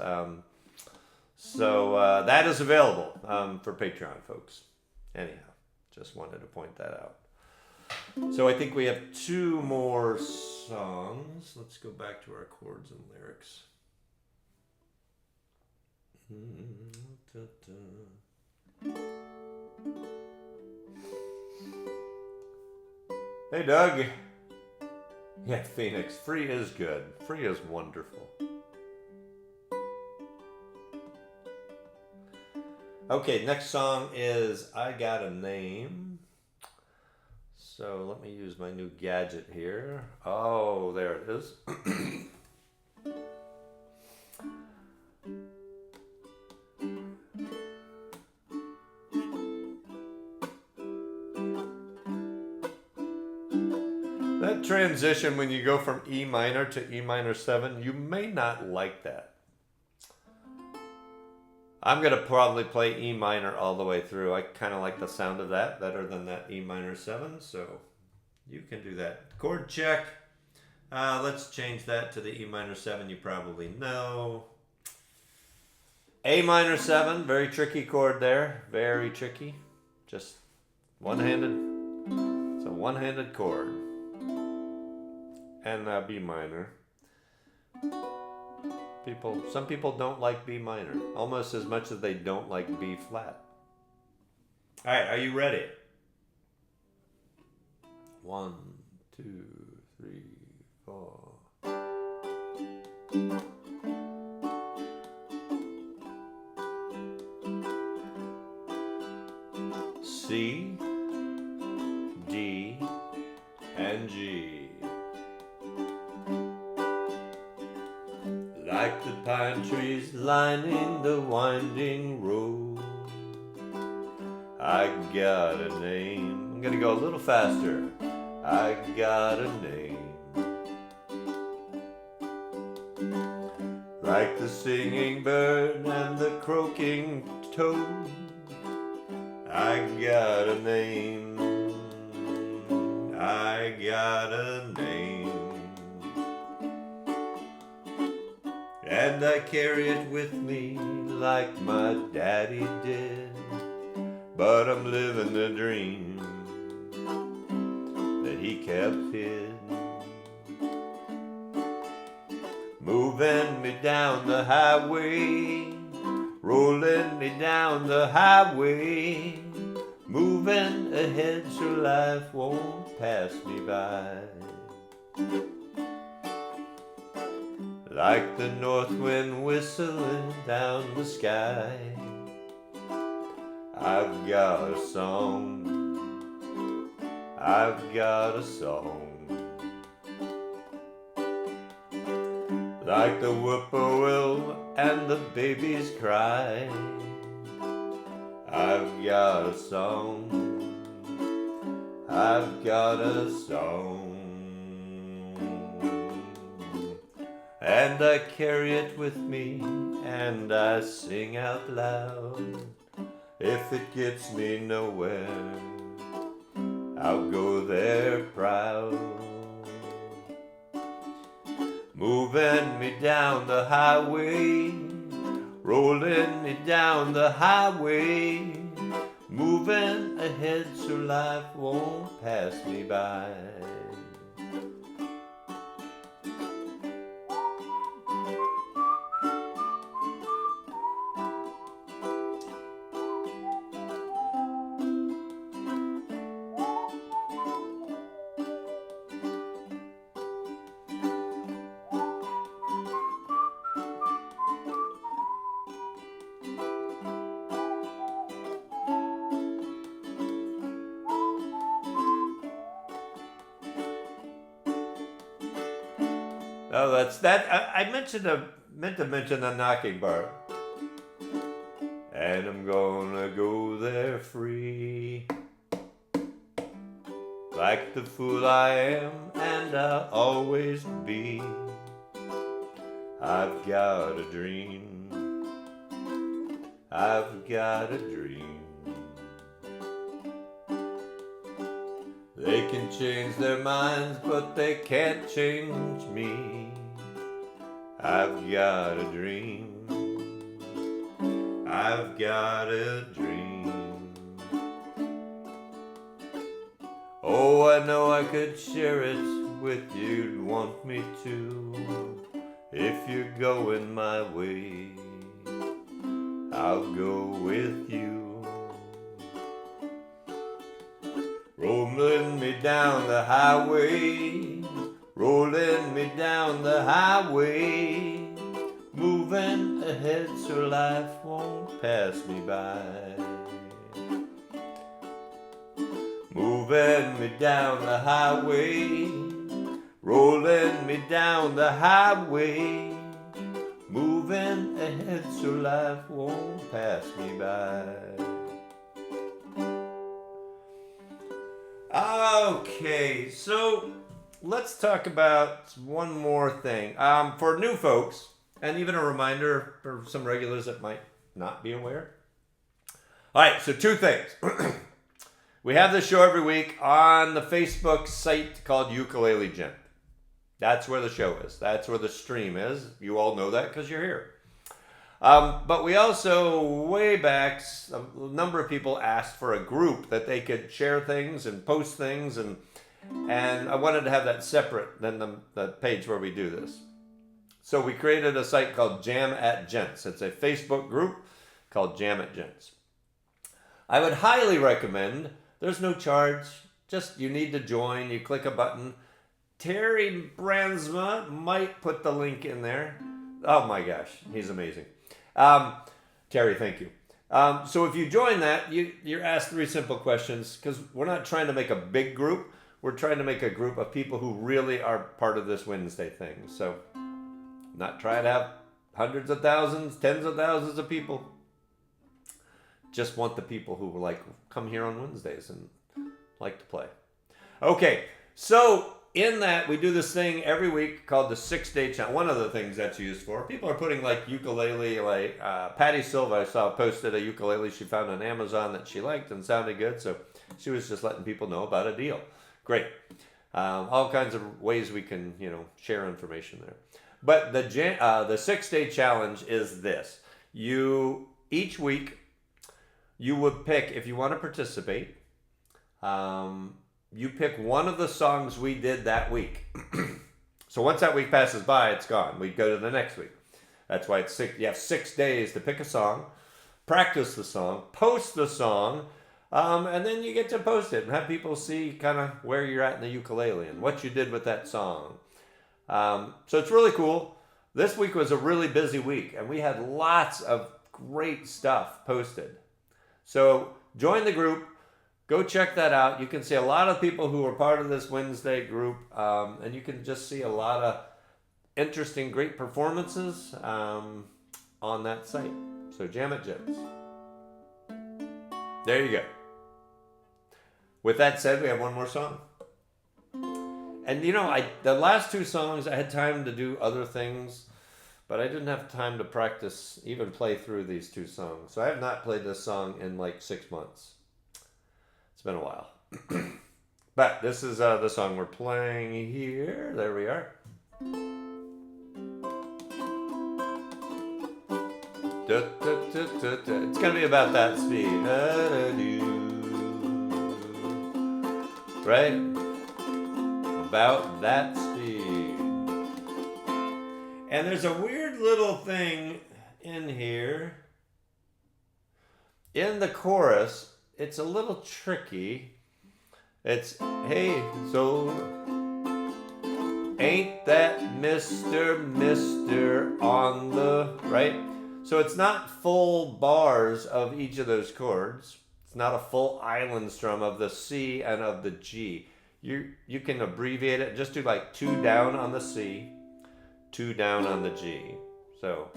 So that is available for Patreon folks. Anyhow, just wanted to point that out. So I think we have 2 more songs. Let's go back to our chords and lyrics. Hey, Doug. Yeah, Phoenix. Free is good. Free is wonderful. Okay, next song is I Got a Name. So let me use my new gadget here. Oh, there it is. That transition when you go from E minor to E minor 7, you may not like that. I'm going to probably play E minor all the way through. I kind of like the sound of that better than that E minor 7, so you can do that. Chord check. Let's change that to the E minor 7 you probably know. A minor 7, very tricky chord there. Very tricky. Just one-handed. It's a one-handed chord. And B minor. Some people don't like B minor, almost as much as they don't like B flat. All right, are you ready? 1, 2, 3, 4. C, D, and G. like the pine trees lining the winding road. I got a name. I'm gonna go a little faster. I got a name. Like the singing bird and the croaking toad, I got a name. I got a name. And I carry it with me like my daddy did. But I'm living the dream that he kept hid. Moving me down the highway, rolling me down the highway, moving ahead so life won't pass me by. Like the north wind whistling down the sky, I've got a song, I've got a song. Like the whippoorwill and the baby's cry, I've got a song, I've got a song. And I carry it with me and I sing out loud. If it gets me nowhere, I'll go there proud. Moving me down the highway, rolling me down the highway, moving ahead so life won't pass me by. Oh, that's that. I meant to mention the knocking bar. And I'm gonna go there free, like the fool I am and I'll always be. I've got a dream, I've got a dream. They can change their minds, but they can't change me. I've got a dream, I've got a dream. Oh, I know I could share it with you'd want me to. If you're going my way, I'll go with you. Rolling me down the highway, rolling me down the highway, moving ahead so life won't pass me by. Moving me down the highway, rolling me down the highway, moving ahead so life won't pass me by. Okay, so let's talk about one more thing. For new folks, and even a reminder for some regulars that might not be aware. All right, so two things. We have this show every week on the Facebook site called Ukulele Gent. That's where the show is. That's where the stream is. You all know that because you're here. But we also, way back, a number of people asked for a group that they could share things and post things, and I wanted to have that separate than the page where we do this. So we created a site called Jam at Gents. It's a Facebook group called Jam at Gents. I would highly recommend, there's no charge, just you need to join, you click a button. Terry Brandsma might put the link in there. Oh my gosh, he's amazing. Terry, thank you. So if you join that, you're asked 3 simple questions, because we're not trying to make a big group. We're trying to make a group of people who really are part of this Wednesday thing. So not trying to have hundreds of thousands, tens of thousands of people. Just want the people who like come here on Wednesdays and like to play. Okay, so in that we do this thing every week called the 6-day challenge. One of the things that's used for, people are putting like ukulele, like Patty Silva I saw posted a ukulele she found on Amazon that she liked and sounded good, so she was just letting people know about a deal. Great. All kinds of ways we can, share information there. But the 6-day challenge is this. Each week, you would pick, if you want to participate, you pick one of the songs we did that week. So once that week passes by, it's gone. We go to the next week. That's why you have 6 days to pick a song, practice the song, post the song, and then you get to post it and have people see kind of where you're at in the ukulele and what you did with that song. So it's really cool. This week was a really busy week, and we had lots of great stuff posted. So join the group. Go check that out. You can see a lot of people who are part of this Wednesday group, and you can just see a lot of interesting, great performances on that site. So Jam It Gents. There you go. With that said, we have one more song. And the last two songs, I had time to do other things, but I didn't have time to practice, even play through these two songs. So I have not played this song in like 6 months. It's been a while. But this is the song we're playing here. There we are. It's going to be about that speed. Right? About that speed. And there's a weird little thing in here. In the chorus, it's a little tricky. It's, hey, so ain't that Mr. on the, right? So it's not full bars of each of those chords. It's not a full island strum of the C and of the G. You can abbreviate it. Just do like 2 down on the C, 2 down on the G. So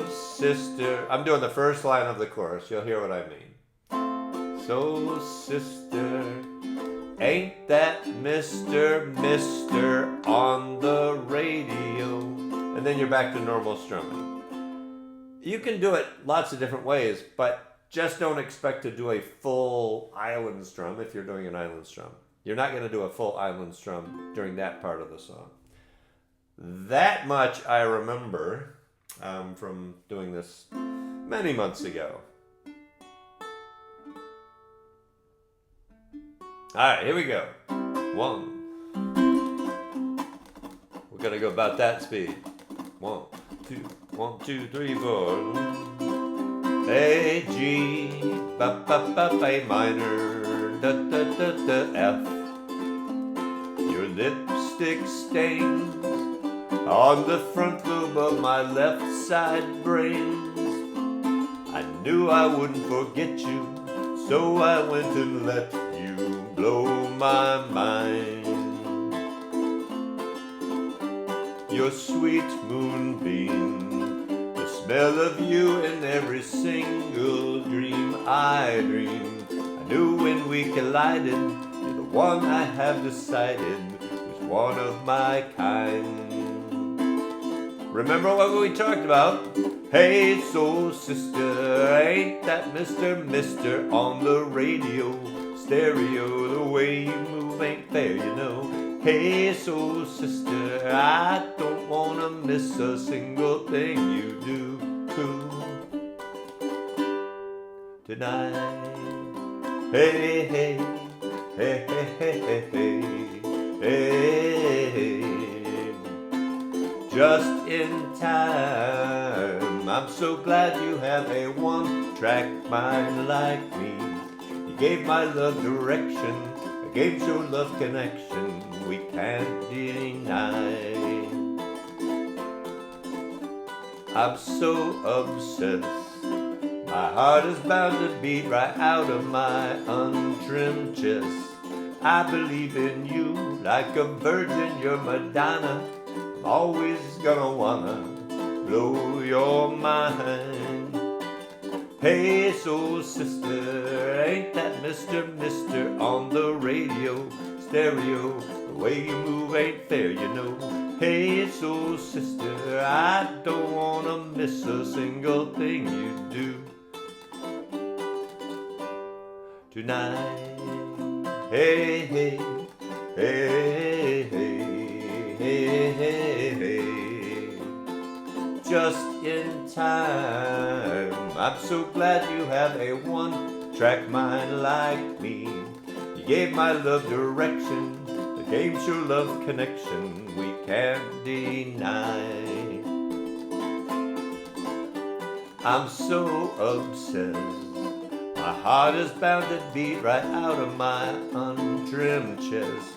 sister, I'm doing the first line of the chorus. You'll hear what I mean. So sister, ain't that Mr. on the radio? And then you're back to normal strumming. You can do it lots of different ways, but just don't expect to do a full island strum if you're doing an island strum. You're not going to do a full island strum during that part of the song. That much I remember from doing this many months ago. All right, here we go. 1. We're going to go about that speed. 1, 2, 1, 2, 3, 4. A, G, ba, ba, ba, A minor, da, da, da, da, F. Your lipstick stains on the front lobe of my left side brains. I knew I wouldn't forget you, so I went and let you blow my mind. Your sweet moonbeam, the smell of you in every single dream I dream. I knew when we collided, you're the one I have decided was one of my kind. Remember what we talked about? Hey, soul sister, ain't that Mr. on the radio? Stereo, the way you move ain't fair, you know. Hey, soul sister, I don't wanna miss a single thing you do tonight. Hey, hey, hey, hey, hey, hey, hey, hey. Just in time. I'm so glad you have a one-track mind like me. You gave my love direction, I gave your love connection. We can't deny. I'm so obsessed. My heart is bound to beat right out of my untrimmed chest. I believe in you like a virgin, you're Madonna. always gonna wanna blow your mind. Hey, soul sister, ain't that Mr. on the radio, stereo? The way you move ain't fair, you know. Hey, soul sister, I don't wanna miss a single thing you do tonight. Hey, hey, hey, hey, hey, hey, hey. Just in time. I'm so glad you have a one-track mind like me. You gave my love direction, became sure love connection we can't deny. I'm so obsessed. My heart is bound to beat right out of my untrimmed chest.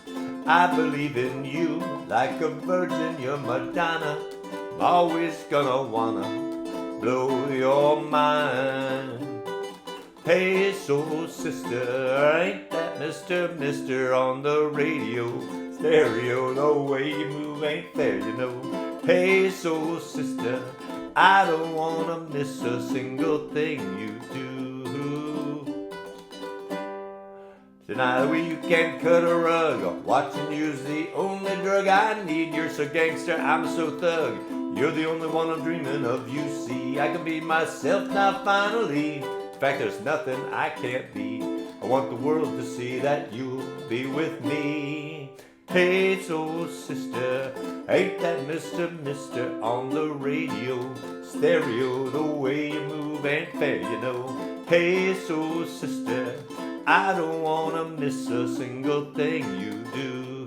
I believe in you like a virgin, you're Madonna. I'm always gonna wanna blow your mind. Hey, soul sister, ain't that Mr. on the radio, stereo? The way you move ain't fair, you know. Hey, soul sister, I don't wanna miss a single thing you do. Tonight you can cut a rug. Watching you's the only drug I need. You're so gangster, I'm so thug. You're the only one I'm dreaming of. You see, I can be myself now finally. In fact, there's nothing I can't be. I want the world to see that you'll be with me. Hey, soul sister, ain't that Mr. on the radio, stereo? The way you move ain't fair, you know. Hey, soul sister, I don't wanna miss a single thing you do.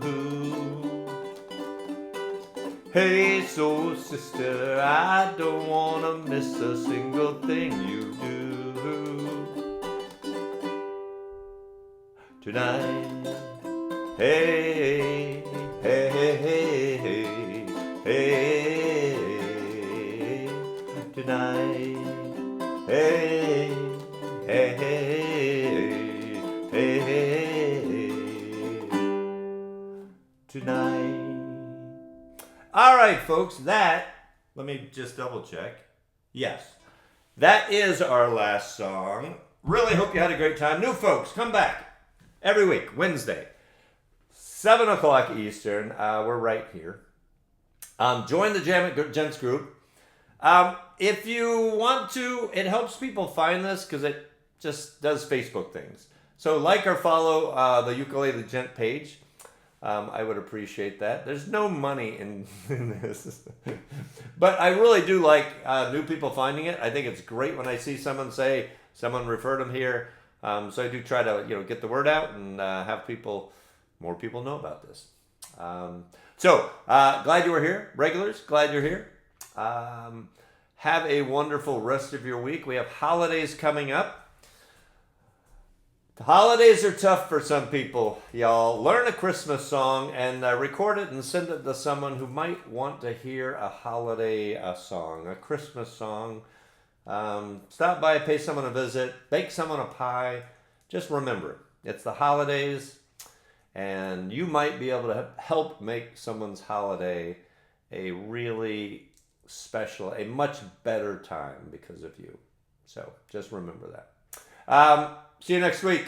Hey, soul sister, I don't wanna miss a single thing you do tonight. Hey, hey, hey, hey, hey, hey, tonight. Hey, hey, hey, hey, tonight. All right, folks, let me just double check. Yes, that is our last song. Really hope you had a great time. New folks, come back every week, Wednesday, 7 o'clock Eastern. We're right here. Join the Gents group. If you want to, it helps people find this because it just does Facebook things. So like or follow the Ukulele Gent page. I would appreciate that. There's no money in this. But I really do like new people finding it. I think it's great when I see someone say, someone referred them here. So I do try to get the word out and have more people know about this. Glad you were here. Regulars, glad you're here. Have a wonderful rest of your week. We have holidays coming up. The holidays are tough for some people, y'all. Learn a Christmas song and record it and send it to someone who might want to hear a holiday song, a Christmas song. Stop by, pay someone a visit, bake someone a pie. Just remember, it's the holidays, and you might be able to help make someone's holiday a really special, a much better time because of you. So just remember that. See you next week,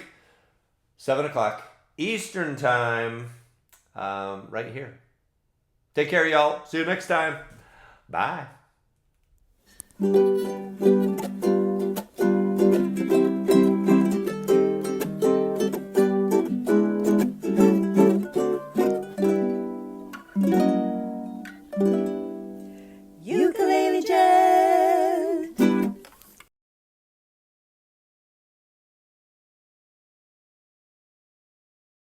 7 o'clock Eastern time, right here. Take care, y'all. See you next time. Bye.